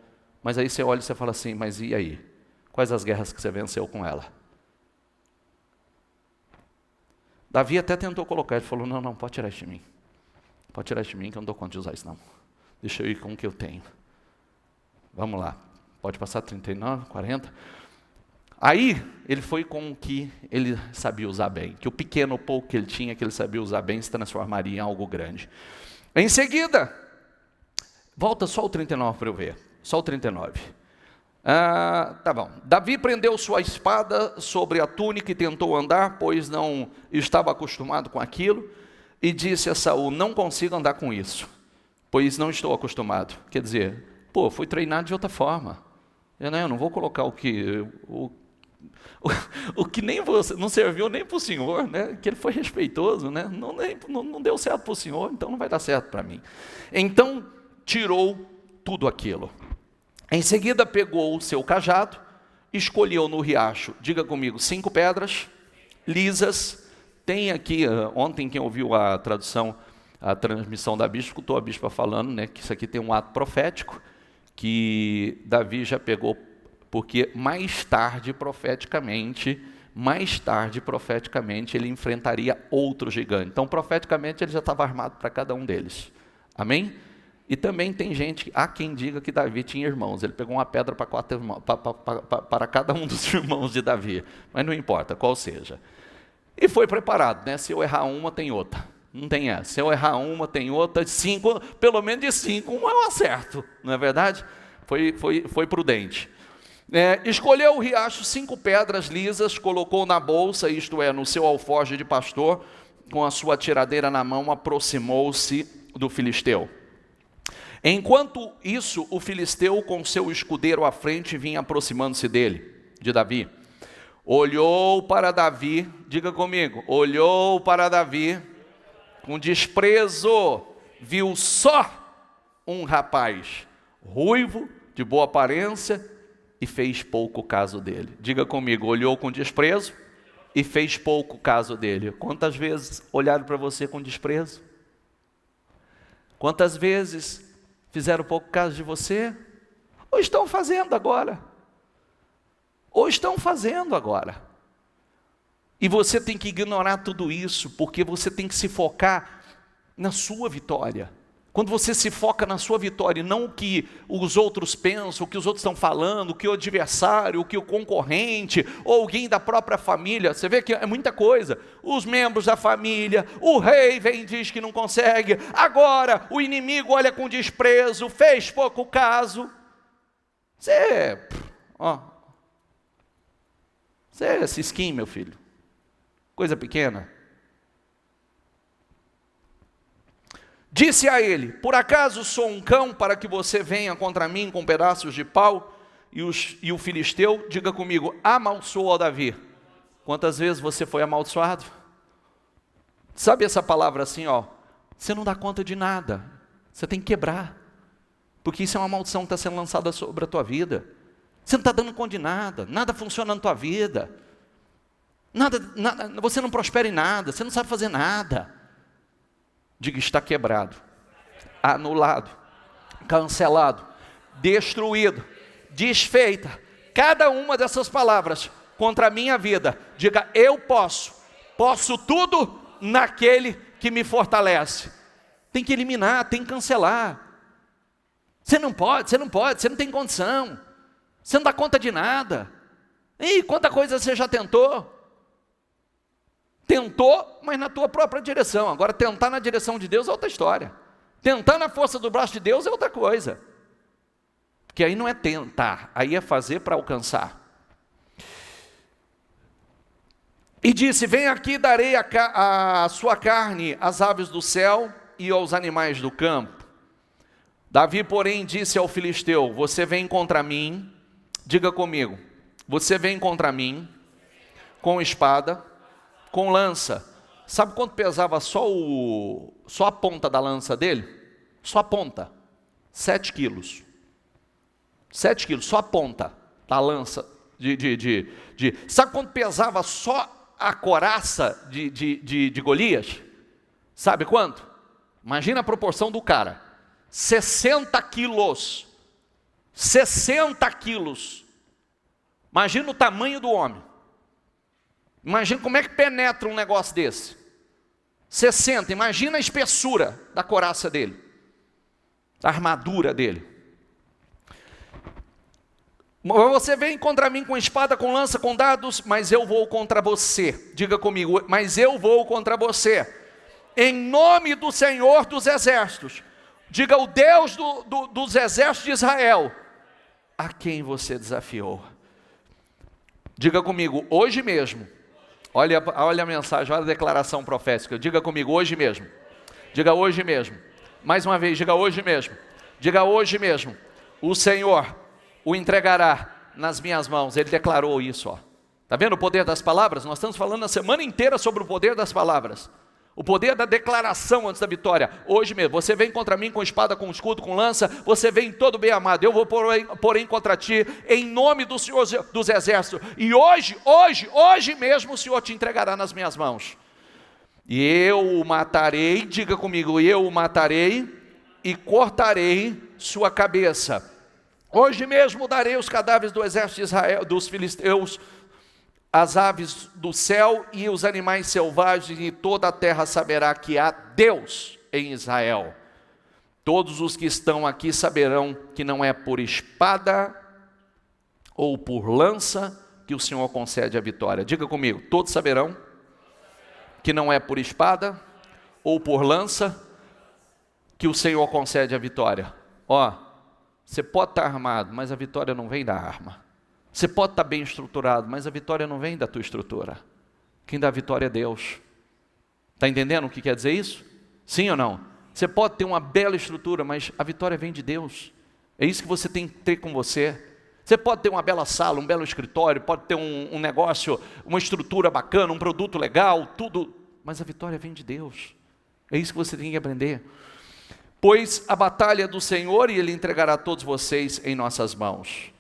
Mas aí você olha e você fala assim, mas e aí? Quais as guerras que você venceu com ela? Davi até tentou colocar, ele falou, não, pode tirar isso de mim. Pode tirar isso de mim que eu não dou conta de usar isso não. Deixa eu ir com o que eu tenho. Vamos lá, pode passar 39, 40... Aí, ele foi com o que ele sabia usar bem, que o pequeno pouco que ele tinha, que ele sabia usar bem, se transformaria em algo grande. Em seguida, volta só o 39 para eu ver, só o 39. Tá bom. Davi prendeu sua espada sobre a túnica e tentou andar, pois não estava acostumado com aquilo, e disse a Saul, não consigo andar com isso, pois não estou acostumado. Quer dizer, fui treinado de outra forma. Eu não vou colocar o que nem você, não serviu nem para o senhor, né? Que ele foi respeitoso, né? Não deu certo para o senhor, então não vai dar certo para mim. Então tirou tudo aquilo. Em seguida pegou o seu cajado, escolheu no riacho, diga comigo, 5 pedras lisas. Tem aqui, ontem quem ouviu a transmissão da bispa, escutou a bispa falando, né, que isso aqui tem um ato profético, que Davi já pegou, porque mais tarde profeticamente ele enfrentaria outro gigante. Então profeticamente ele já estava armado para cada um deles. Amém? E também tem gente, há quem diga que Davi tinha irmãos. Ele pegou uma pedra para 4 irmãos, para cada um dos irmãos de Davi. Mas não importa qual seja. E foi preparado, né? Se eu errar uma, tem outra. Não tem essa. Se eu errar uma, tem outra. 5, pelo menos de 5, eu acerto. Não é verdade? Foi prudente. Escolheu o riacho 5 pedras lisas, colocou na bolsa, isto é, no seu alforje de pastor, com a sua tiradeira na mão, aproximou-se do filisteu. Enquanto isso, o filisteu, com seu escudeiro à frente, vinha aproximando-se dele, de Davi. Olhou para Davi, diga comigo, olhou para Davi, com desprezo, viu só um rapaz, ruivo, de boa aparência, e fez pouco caso dele. Diga comigo, olhou com desprezo e fez pouco caso dele. Quantas vezes olharam para você com desprezo? Quantas vezes fizeram pouco caso de você? Ou estão fazendo agora? E você tem que ignorar tudo isso, porque você tem que se focar na sua vitória. Quando você se foca na sua vitória, não o que os outros pensam, o que os outros estão falando, o que o adversário, o que o concorrente, ou alguém da própria família, você vê que é muita coisa. Os membros da família, o rei vem e diz que não consegue, agora o inimigo olha com desprezo, fez pouco caso. Você é cisquinho, meu filho, coisa pequena. Disse a ele, por acaso sou um cão para que você venha contra mim com pedaços de pau? E o filisteu, diga comigo, amaldiçoou a Davi. Quantas vezes você foi amaldiçoado? Sabe essa palavra assim, você não dá conta de nada, você tem que quebrar, porque isso é uma maldição que está sendo lançada sobre a tua vida. Você não está dando conta de nada, nada funciona na tua vida, nada, você não prospera em nada, você não sabe fazer nada. Diga, está quebrado, anulado, cancelado, destruído, desfeita. Cada uma dessas palavras contra a minha vida. Diga, eu posso tudo naquele que me fortalece. Tem que eliminar, tem que cancelar. Você não pode, você não tem condição. Você não dá conta de nada. Ih, quanta coisa você já tentou? Tentou, mas na tua própria direção. Agora, tentar na direção de Deus é outra história. Tentar na força do braço de Deus é outra coisa. Porque aí não é tentar, aí é fazer para alcançar. E disse: vem aqui, darei a sua carne às aves do céu e aos animais do campo. Davi, porém, disse ao filisteu: você vem contra mim, diga comigo, você vem contra mim com espada, com lança. Sabe quanto pesava só a ponta da lança dele? Só a ponta, 7 quilos. 7 quilos, só a ponta da lança. Sabe quanto pesava só a coraça de Golias? Sabe quanto? Imagina a proporção do cara. 60 quilos. 60 quilos. Imagina o tamanho do homem. Imagina como é que penetra um negócio desse. 60, imagina a espessura da coraça dele, da armadura dele. Você vem contra mim com espada, com lança, com dados, mas eu vou contra você. Diga comigo, mas eu vou contra você. Em nome do Senhor dos Exércitos. Diga, o Deus dos exércitos de Israel, a quem você desafiou. Diga comigo, hoje mesmo. Olha a mensagem, olha a declaração profética. Diga comigo, hoje mesmo. Diga hoje mesmo. Mais uma vez, diga hoje mesmo. Diga hoje mesmo. O Senhor o entregará nas minhas mãos. Ele declarou isso, ó. Tá vendo o poder das palavras? Nós estamos falando a semana inteira sobre o poder das palavras. O poder da declaração antes da vitória. Hoje mesmo, você vem contra mim com espada, com escudo, com lança. Você vem todo bem amado. Eu vou porém contra ti em nome do Senhor dos Exércitos. E hoje mesmo o Senhor te entregará nas minhas mãos. E eu o matarei, diga comigo, eu o matarei e cortarei sua cabeça. Hoje mesmo darei os cadáveres do exército de Israel, dos filisteus, as aves do céu e os animais selvagens, e toda a terra saberá que há Deus em Israel. Todos os que estão aqui saberão que não é por espada ou por lança que o Senhor concede a vitória. Diga comigo, todos saberão que não é por espada ou por lança que o Senhor concede a vitória. Ó, você pode estar armado, mas a vitória não vem da arma. Você pode estar bem estruturado, mas a vitória não vem da tua estrutura. Quem dá a vitória é Deus. Está entendendo o que quer dizer isso? Sim ou não? Você pode ter uma bela estrutura, mas a vitória vem de Deus. É isso que você tem que ter com você. Você pode ter uma bela sala, um belo escritório, pode ter um negócio, uma estrutura bacana, um produto legal, tudo, mas a vitória vem de Deus. É isso que você tem que aprender. Pois a batalha é do Senhor e Ele entregará todos vocês em nossas mãos.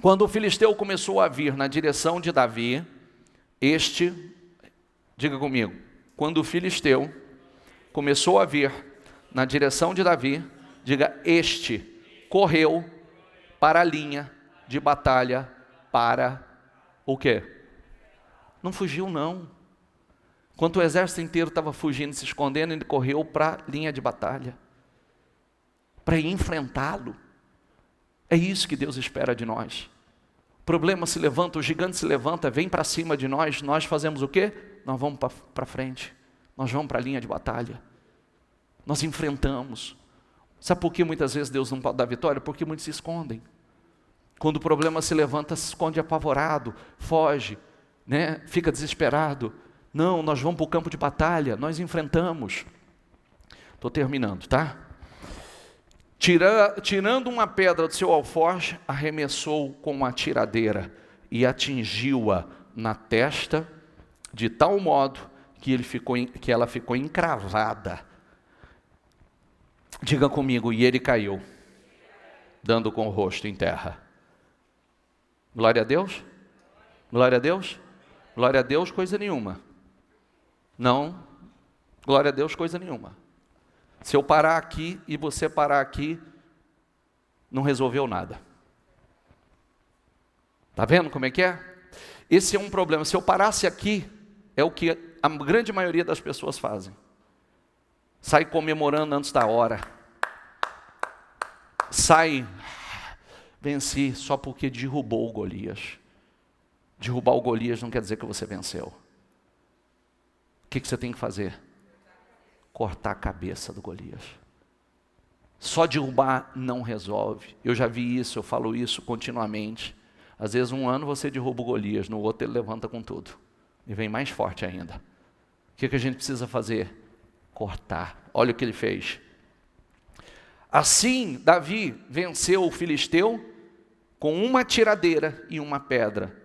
Quando o filisteu começou a vir na direção de Davi, diga comigo, quando o filisteu começou a vir na direção de Davi, diga, correu para a linha de batalha para o quê? Não fugiu não. Enquanto o exército inteiro estava fugindo, se escondendo, ele correu para a linha de batalha, para enfrentá-lo. É isso que Deus espera de nós. O problema se levanta, o gigante se levanta, vem para cima de nós, nós fazemos o quê? Nós vamos para frente, nós vamos para a linha de batalha, nós enfrentamos. Sabe por que muitas vezes Deus não pode dar vitória? Porque muitos se escondem. Quando o problema se levanta, se esconde apavorado, foge, né? Fica desesperado. Não, nós vamos para o campo de batalha, nós enfrentamos. Estou terminando, tá? Tirando uma pedra do seu alforje, arremessou com uma tiradeira e atingiu-a na testa, de tal modo que ela ficou encravada. Diga comigo, e ele caiu, dando com o rosto em terra. Glória a Deus? Glória a Deus? Glória a Deus, coisa nenhuma. Não, glória a Deus, coisa nenhuma. Se eu parar aqui e você parar aqui, não resolveu nada. Está vendo como é que é? Esse é um problema. Se eu parasse aqui, é o que a grande maioria das pessoas fazem. Sai comemorando antes da hora. Sai, venci só porque derrubou o Golias. Derrubar o Golias não quer dizer que você venceu. O que você tem que fazer? Cortar a cabeça do Golias. Só derrubar não resolve. Eu já vi isso, eu falo isso continuamente. Às vezes um ano você derruba o Golias, no outro ele levanta com tudo. e vem mais forte ainda. O que a gente precisa fazer? Cortar. Olha o que ele fez. Assim, Davi venceu o filisteu com uma tiradeira e uma pedra,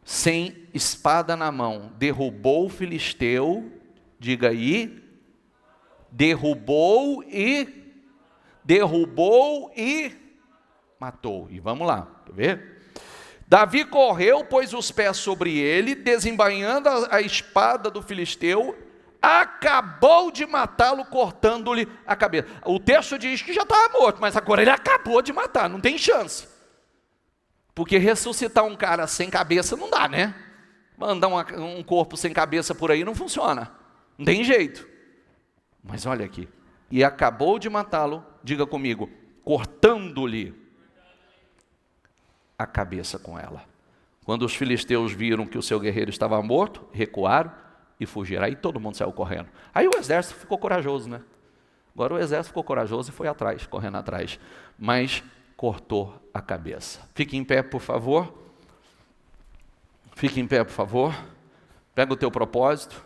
sem espada na mão. Derrubou o filisteu, diga aí, derrubou e matou. E vamos lá, quer ver? Davi correu, pôs os pés sobre ele, desembainhando a espada do filisteu, acabou de matá-lo, cortando-lhe a cabeça. O texto diz que já estava morto, mas agora ele acabou de matar, não tem chance. Porque ressuscitar um cara sem cabeça não dá, né? Mandar um corpo sem cabeça por aí não funciona, não tem jeito. Mas olha aqui, e acabou de matá-lo, diga comigo, cortando-lhe a cabeça com ela. Quando os filisteus viram que o seu guerreiro estava morto, recuaram e fugiram. Aí todo mundo saiu correndo. Aí o exército ficou corajoso, né? Agora o exército ficou corajoso e foi atrás, correndo atrás. Mas cortou a cabeça. Fique em pé, por favor. Fique em pé, por favor. Pega o teu propósito.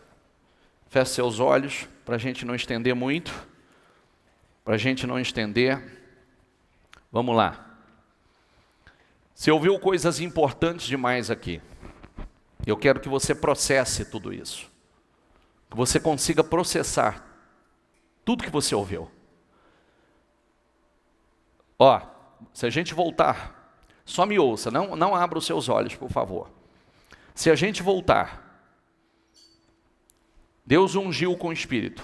Feche seus olhos, para a gente não estender muito. Para a gente não estender. Vamos lá. Você ouviu coisas importantes demais aqui. Eu quero que você processe tudo isso. Que você consiga processar tudo que você ouviu. Ó, se a gente voltar, só me ouça, não abra os seus olhos, por favor. Se a gente voltar, Deus ungiu com o Espírito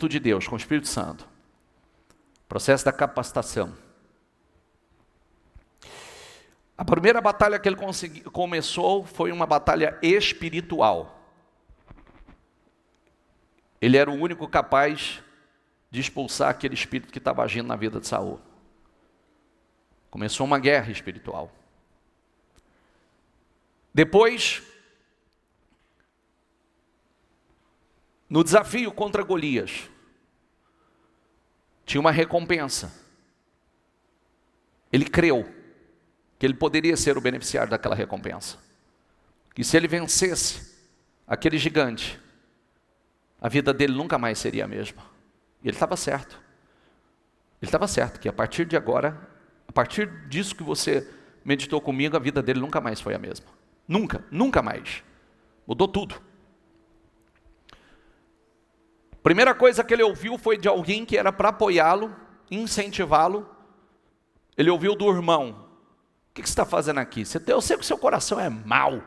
de Deus, com o Espírito Santo. Processo da capacitação. A primeira batalha que ele começou foi uma batalha espiritual. Ele era o único capaz de expulsar aquele espírito que estava agindo na vida de Saul. Começou uma guerra espiritual. Depois, no desafio contra Golias, tinha uma recompensa. Ele creu que ele poderia ser o beneficiário daquela recompensa. Que se ele vencesse aquele gigante, a vida dele nunca mais seria a mesma. E ele estava certo. Ele estava certo que a partir de agora, a partir disso que você meditou comigo, a vida dele nunca mais foi a mesma. Nunca mais. Mudou tudo. Primeira coisa que ele ouviu foi de alguém que era para apoiá-lo, incentivá-lo. Ele ouviu do irmão. O que você está fazendo aqui? Eu sei que o seu coração é mau.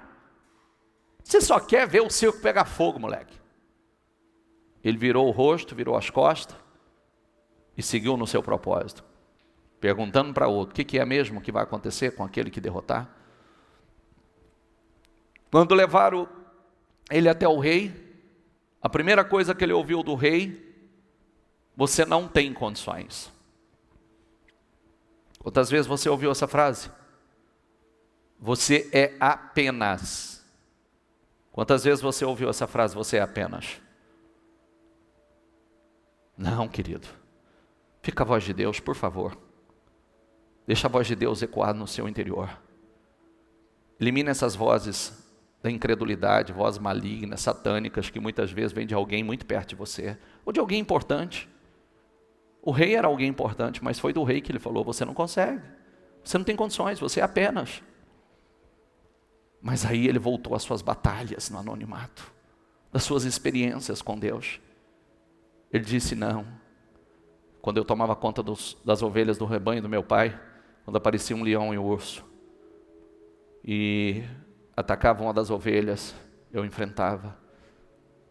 Você só quer ver o circo pegar fogo, moleque. Ele virou o rosto, virou as costas e seguiu no seu propósito. Perguntando para outro, o que é mesmo que vai acontecer com aquele que derrotar? Quando levaram ele até o rei, a primeira coisa que ele ouviu do rei, você não tem condições. Quantas vezes você ouviu essa frase? Você é apenas. Quantas vezes você ouviu essa frase? Você é apenas. Não, querido. Fica a voz de Deus, por favor. Deixa a voz de Deus ecoar no seu interior. Elimina essas vozes da incredulidade, vozes malignas, satânicas, que muitas vezes vêm de alguém muito perto de você, ou de alguém importante. O rei era alguém importante, mas foi do rei que ele falou, você não consegue. Você não tem condições, você é apenas. Mas aí ele voltou às suas batalhas no anonimato, das suas experiências com Deus. Ele disse, não. Quando eu tomava conta das ovelhas do rebanho do meu pai, quando aparecia um leão e um urso, e atacavam uma das ovelhas, eu enfrentava.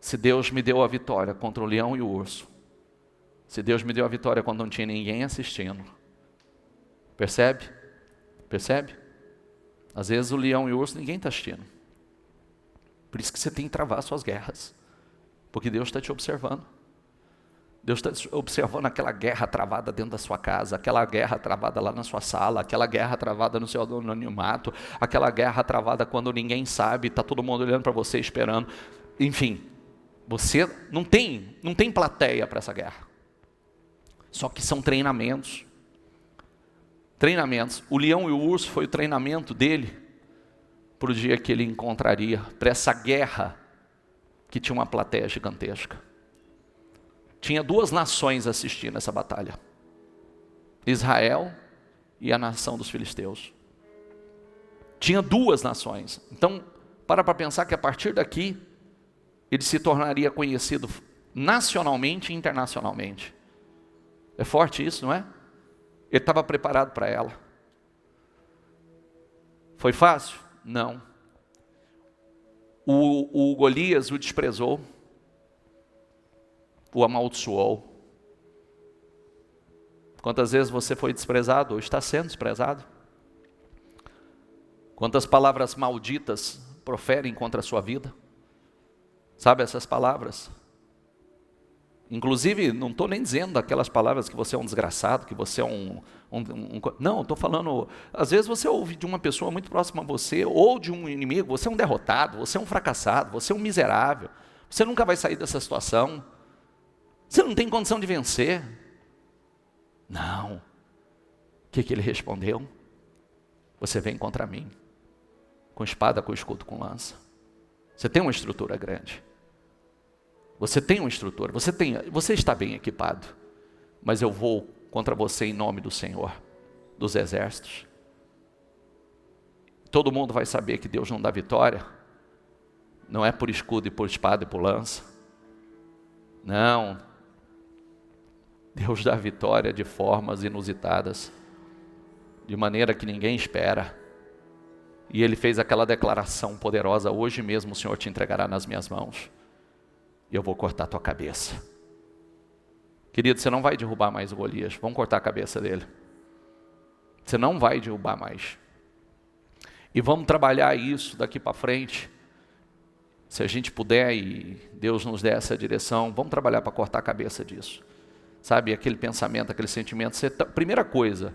Se Deus me deu a vitória contra o leão e o urso, se Deus me deu a vitória quando não tinha ninguém assistindo, percebe? Percebe? Às vezes o leão e o urso ninguém está assistindo. Por isso que você tem que travar suas guerras. Porque Deus está te observando. Deus está observando aquela guerra travada dentro da sua casa, aquela guerra travada lá na sua sala, aquela guerra travada no seu anonimato, aquela guerra travada quando ninguém sabe, está todo mundo olhando para você esperando. Enfim, você não tem plateia para essa guerra. Só que são treinamentos. O leão e o urso foi o treinamento dele para o dia que ele encontraria, para essa guerra que tinha uma plateia gigantesca. Tinha 2 nações assistindo essa batalha: Israel e a nação dos filisteus. Tinha 2 nações. Então, para pensar que a partir daqui, ele se tornaria conhecido nacionalmente e internacionalmente. É forte isso, não é? Ele estava preparado para ela. Foi fácil? Não. O Golias o desprezou, o amaldiçoou. Quantas vezes você foi desprezado ou está sendo desprezado? Quantas palavras malditas proferem contra a sua vida? Sabe essas palavras? Inclusive, não estou nem dizendo aquelas palavras que você é um desgraçado, que você é não, estou falando, às vezes você ouve de uma pessoa muito próxima a você, ou de um inimigo: você é um derrotado, você é um fracassado, você é um miserável, você nunca vai sair dessa situação, você não tem condição de vencer. Não. O que ele respondeu? Você vem contra mim, com espada, com escudo, com lança. Você tem uma estrutura grande. Você tem uma estrutura, você está bem equipado. Mas eu vou contra você em nome do Senhor dos exércitos. Todo mundo vai saber que Deus não dá vitória. Não é por escudo e por espada e por lança. Não. Deus dá vitória de formas inusitadas, de maneira que ninguém espera. E ele fez aquela declaração poderosa: hoje mesmo o Senhor te entregará nas minhas mãos, e eu vou cortar a tua cabeça. Querido, você não vai derrubar mais o Golias. Vamos cortar a cabeça dele. Você não vai derrubar mais. E vamos trabalhar isso daqui para frente. Se a gente puder e Deus nos der essa direção, vamos trabalhar para cortar a cabeça disso. Sabe, aquele pensamento, aquele sentimento. Primeira coisa,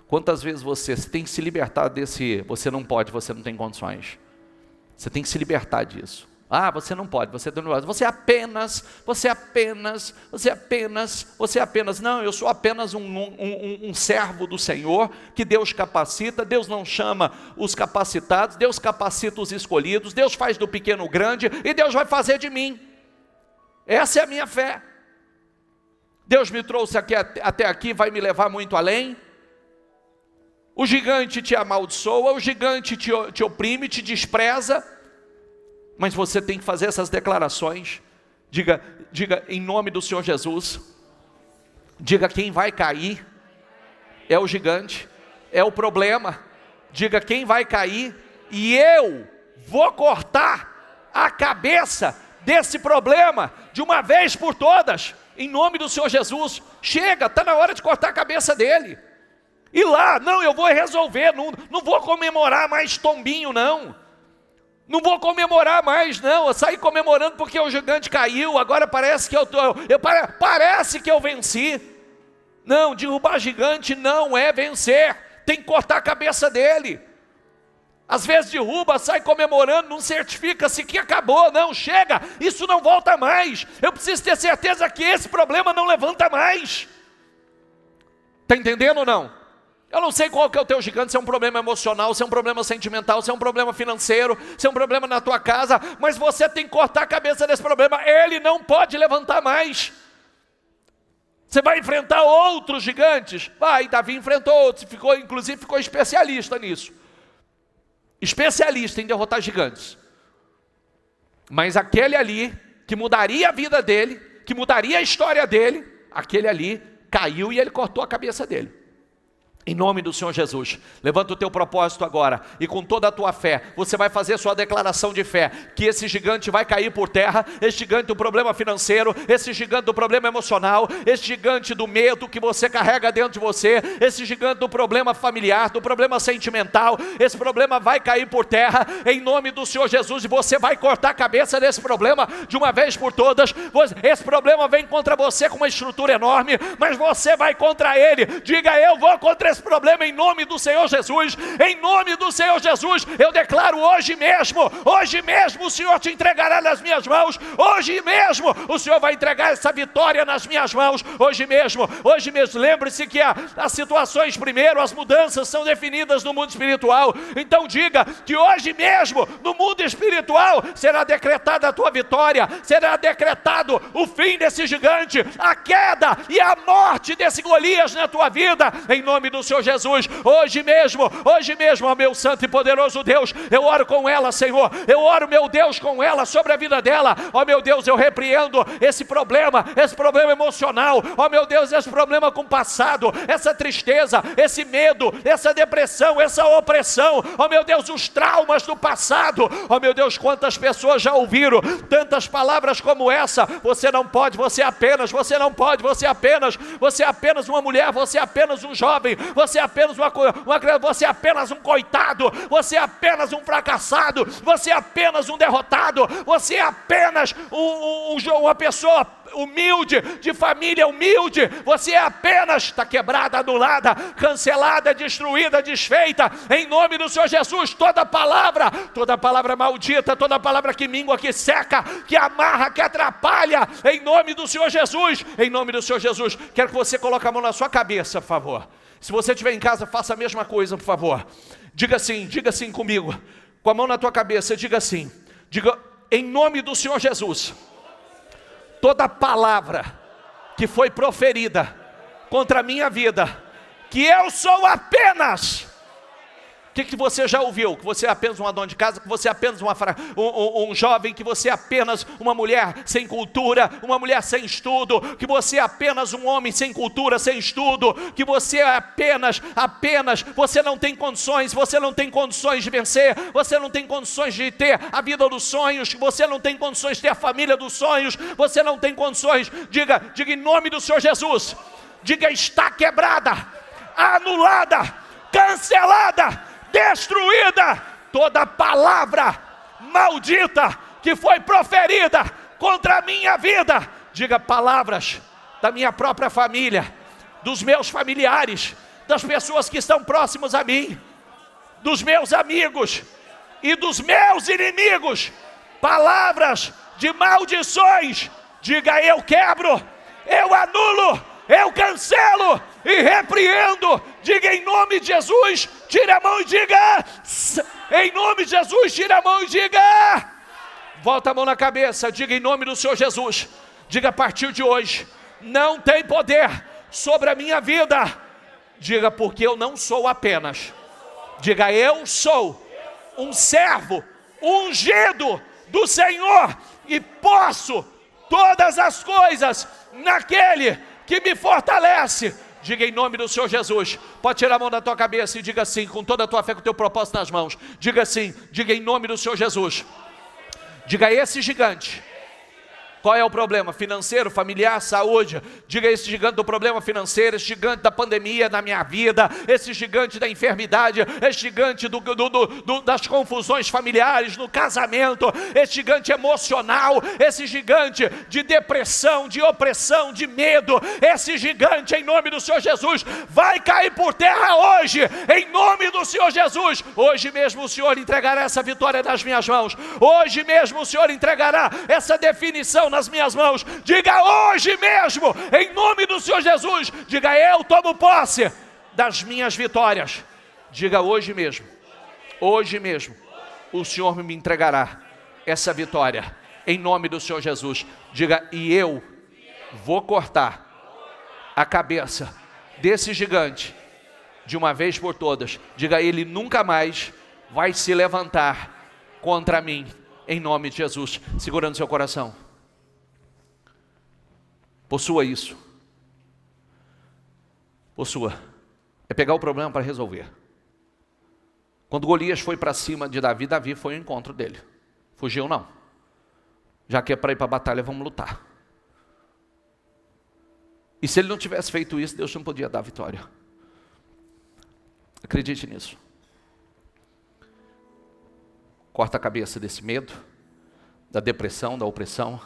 quantas vezes você tem que se libertar desse: você não pode, você não tem condições. Você tem que se libertar disso. Ah, você não pode, você apenas. Não, eu sou apenas um servo do Senhor, que Deus capacita. Deus não chama os capacitados, Deus capacita os escolhidos. Deus faz do pequeno grande, e Deus vai fazer de mim. Essa é a minha fé. Deus me trouxe até aqui, vai me levar muito além. O gigante te amaldiçoa, o gigante te oprime, te despreza. Mas você tem que fazer essas declarações. Diga em nome do Senhor Jesus. Diga: quem vai cair é o gigante, é o problema. Diga: quem vai cair, e eu vou cortar a cabeça desse problema de uma vez por todas, em nome do Senhor Jesus. Chega, está na hora de cortar a cabeça dele. E lá, não, eu vou resolver, não vou comemorar mais tombinho, não. Não vou comemorar mais, não. Eu saí comemorando porque o gigante caiu. Agora parece que parece que eu venci. Não, derrubar gigante não é vencer. Tem que cortar a cabeça dele. Às vezes derruba, sai comemorando, não certifica-se que acabou. Não, chega, isso não volta mais. Eu preciso ter certeza que esse problema não levanta mais. Está entendendo ou não? Eu não sei qual que é o teu gigante, se é um problema emocional, se é um problema sentimental, se é um problema financeiro, se é um problema na tua casa, mas você tem que cortar a cabeça desse problema. Ele não pode levantar mais. Você vai enfrentar outros gigantes? Vai, Davi enfrentou outros, inclusive ficou especialista nisso. Especialista em derrotar gigantes. Mas aquele ali, que mudaria a vida dele, que mudaria a história dele, aquele ali caiu e ele cortou a cabeça dele. Em nome do Senhor Jesus, levanta o teu propósito agora, e com toda a tua fé, você vai fazer sua declaração de fé, que esse gigante vai cair por terra, esse gigante do problema financeiro, esse gigante do problema emocional, esse gigante do medo que você carrega dentro de você, esse gigante do problema familiar, do problema sentimental, esse problema vai cair por terra, em nome do Senhor Jesus, e você vai cortar a cabeça desse problema de uma vez por todas. Esse problema vem contra você com uma estrutura enorme, mas você vai contra ele. Diga: eu vou contra esse problema em nome do Senhor Jesus. Em nome do Senhor Jesus, eu declaro hoje mesmo o Senhor te entregará nas minhas mãos. Hoje mesmo o Senhor vai entregar essa vitória nas minhas mãos. Hoje mesmo. Lembre-se que as situações primeiro, as mudanças são definidas no mundo espiritual. Então diga que hoje mesmo, no mundo espiritual, será decretada a tua vitória, será decretado o fim desse gigante, a queda e a morte desse Golias na tua vida, em nome do Senhor Jesus. Hoje mesmo, ó meu santo e poderoso Deus, eu oro com ela, Senhor, eu oro, meu Deus, com ela, sobre a vida dela. Ó meu Deus, eu repreendo esse problema emocional, ó meu Deus, esse problema com o passado, essa tristeza, esse medo, essa depressão, essa opressão, ó meu Deus, os traumas do passado. Ó meu Deus, quantas pessoas já ouviram tantas palavras como essa: você não pode, você apenas, você não pode, você é apenas uma mulher, você é apenas um jovem, você é apenas você é apenas um coitado, você é apenas um fracassado, você é apenas um derrotado, você é apenas uma pessoa humilde, de família humilde, você é apenas, está quebrada, anulada, cancelada, destruída, desfeita, em nome do Senhor Jesus. Toda palavra maldita, toda palavra que mingua, que seca, que amarra, que atrapalha, em nome do Senhor Jesus, em nome do Senhor Jesus. Quero que você coloque a mão na sua cabeça, por favor. Se você estiver em casa, faça a mesma coisa, por favor. Diga assim comigo, com a mão na tua cabeça, diga assim, em nome do Senhor Jesus, toda palavra que foi proferida contra a minha vida, que eu sou apenas... O que você já ouviu? Que você é apenas uma dona de casa, que você é apenas um jovem, que você é apenas uma mulher sem cultura, uma mulher sem estudo, que você é apenas um homem sem cultura, sem estudo, que você é apenas, você não tem condições de vencer, você não tem condições de ter a vida dos sonhos, você não tem condições de ter a família dos sonhos, você não tem condições. Diga em nome do Senhor Jesus, diga: está quebrada, anulada, cancelada, destruída toda palavra maldita que foi proferida contra a minha vida. Diga: palavras da minha própria família, dos meus familiares, das pessoas que estão próximas a mim, dos meus amigos e dos meus inimigos, palavras de maldições. Diga: eu quebro, eu anulo, eu cancelo e repreendo. Diga: em nome de Jesus, tira a mão e diga: em nome de Jesus, tira a mão e diga. Volta a mão na cabeça, diga: em nome do Senhor Jesus. Diga: a partir de hoje, não tem poder sobre a minha vida. Diga: porque eu não sou apenas. Diga: eu sou um servo ungido do Senhor, e posso todas as coisas naquele que me fortalece. Diga: em nome do Senhor Jesus. Pode tirar a mão da tua cabeça e diga assim, com toda a tua fé, com o teu propósito nas mãos. Diga assim, diga: em nome do Senhor Jesus. Diga: esse gigante. Qual é o problema? Financeiro, familiar, saúde. Diga: esse gigante do problema financeiro, esse gigante da pandemia na minha vida, esse gigante da enfermidade, esse gigante das confusões familiares, no casamento, esse gigante emocional, esse gigante de depressão, de opressão, de medo, esse gigante, em nome do Senhor Jesus, vai cair por terra hoje, em nome do Senhor Jesus. Hoje mesmo o Senhor entregará essa vitória nas minhas mãos. Hoje mesmo o Senhor entregará essa definição nas minhas mãos. Diga: hoje mesmo, em nome do Senhor Jesus. Diga: eu tomo posse das minhas vitórias. Diga: hoje mesmo, o Senhor me entregará essa vitória, em nome do Senhor Jesus. Diga: e eu vou cortar a cabeça desse gigante de uma vez por todas. Diga: ele nunca mais vai se levantar contra mim, em nome de Jesus. Segurando seu coração, possua isso. Possua. É pegar o problema para resolver. Quando Golias foi para cima de Davi, Davi foi ao encontro dele. Fugiu não. Já que é para ir para a batalha, vamos lutar. E se ele não tivesse feito isso, Deus não podia dar vitória. Acredite nisso. Corta a cabeça desse medo, da depressão, da opressão,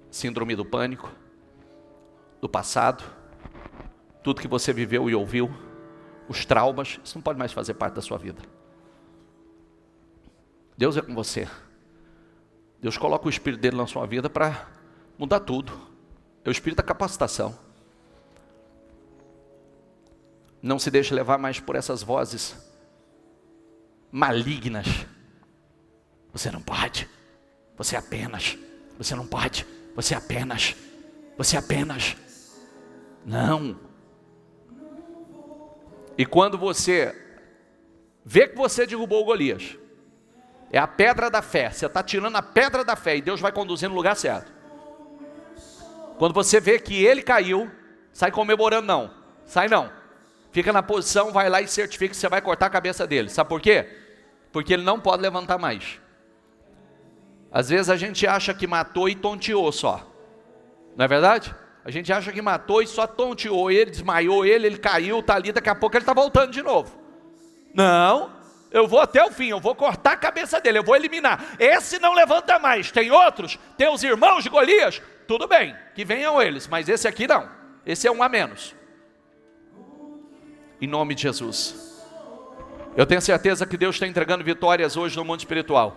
síndrome do pânico, do passado, tudo que você viveu e ouviu, os traumas, isso não pode mais fazer parte da sua vida. Deus é com você. Deus coloca o Espírito dele na sua vida para mudar tudo. É o Espírito da capacitação. Não se deixe levar mais por essas vozes malignas. Você não pode. Você apenas. Você não pode. Você apenas. Você apenas. Não. E quando você vê que você derrubou o Golias, é a pedra da fé. Você está tirando a pedra da fé e Deus vai conduzir no lugar certo. Quando você vê que ele caiu, sai comemorando não. Sai não. Fica na posição, vai lá e certifica que você vai cortar a cabeça dele. Sabe por quê? Porque ele não pode levantar mais. Às vezes a gente acha que matou e tonteou só. Não é verdade? A gente acha que matou e só tonteou. Ele desmaiou, ele caiu, está ali, daqui a pouco ele está voltando de novo. Não, eu vou até o fim, eu vou cortar a cabeça dele, eu vou eliminar. Esse não levanta mais. Tem outros, tem os irmãos de Golias, tudo bem, que venham eles, mas esse aqui não. Esse é um a menos. Em nome de Jesus. Eu tenho certeza que Deus está entregando vitórias hoje no mundo espiritual.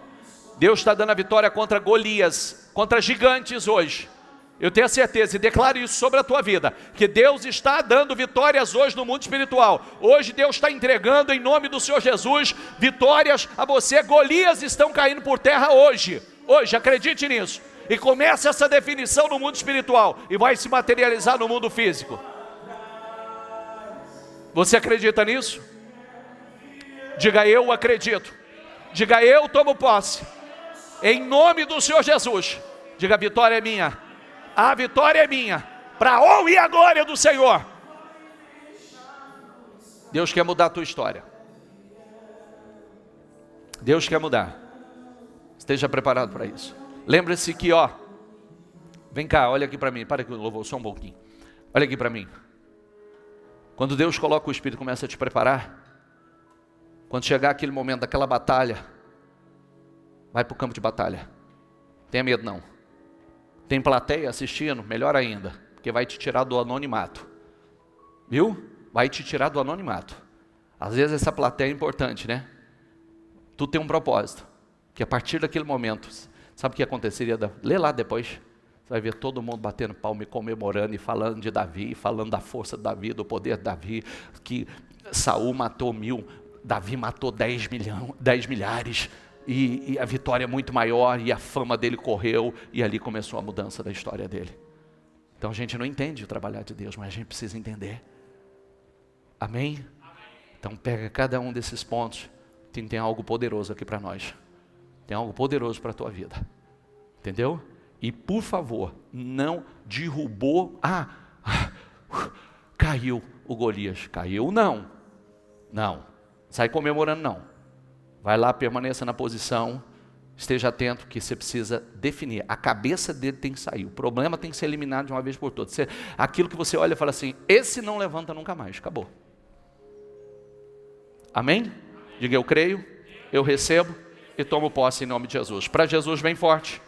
Deus está dando a vitória contra Golias, contra gigantes hoje. Eu tenho certeza e declaro isso sobre a tua vida, que Deus está dando vitórias hoje no mundo espiritual. Hoje Deus está entregando em nome do Senhor Jesus vitórias a você. Golias estão caindo por terra hoje. Hoje, acredite nisso. E começa essa definição no mundo espiritual e vai se materializar no mundo físico. Você acredita nisso? Diga eu acredito. Diga eu tomo posse. Em nome do Senhor Jesus. Diga a vitória é minha. A vitória é minha. Para a honra e a glória do Senhor. Deus quer mudar a tua história. Deus quer mudar. Esteja preparado para isso. Lembre-se que vem cá, olha aqui para mim. Para que eu louvou só um pouquinho. Olha aqui para mim. Quando Deus coloca o Espírito e começa a te preparar, quando chegar aquele momento daquela batalha, vai para o campo de batalha. Tenha medo não. Tem plateia assistindo? Melhor ainda, porque vai te tirar do anonimato. Viu? Vai te tirar do anonimato. Às vezes essa plateia é importante, né? Tu tem um propósito, que a partir daquele momento, sabe o que aconteceria? Lê lá depois. Você vai ver todo mundo batendo palma e comemorando e falando de Davi, falando da força de Davi, do poder de Davi, que Saul matou 1000, Davi matou 10 milhares, e a vitória é muito maior, e a fama dele correu, e ali começou a mudança da história dele. Então a gente não entende o trabalhar de Deus, mas a gente precisa entender. Amém? Então pega cada um desses pontos, tem algo poderoso aqui para nós. Tem algo poderoso para a tua vida. Entendeu? E por favor, não derrubou, caiu o Golias. Caiu não. Não. Sai comemorando não. Vai lá, permaneça na posição. Esteja atento que você precisa definir. A cabeça dele tem que sair. O problema tem que ser eliminado de uma vez por todas. Aquilo que você olha e fala assim, esse não levanta nunca mais. Acabou. Amém? Diga eu creio, eu recebo e tomo posse em nome de Jesus. Para Jesus bem forte.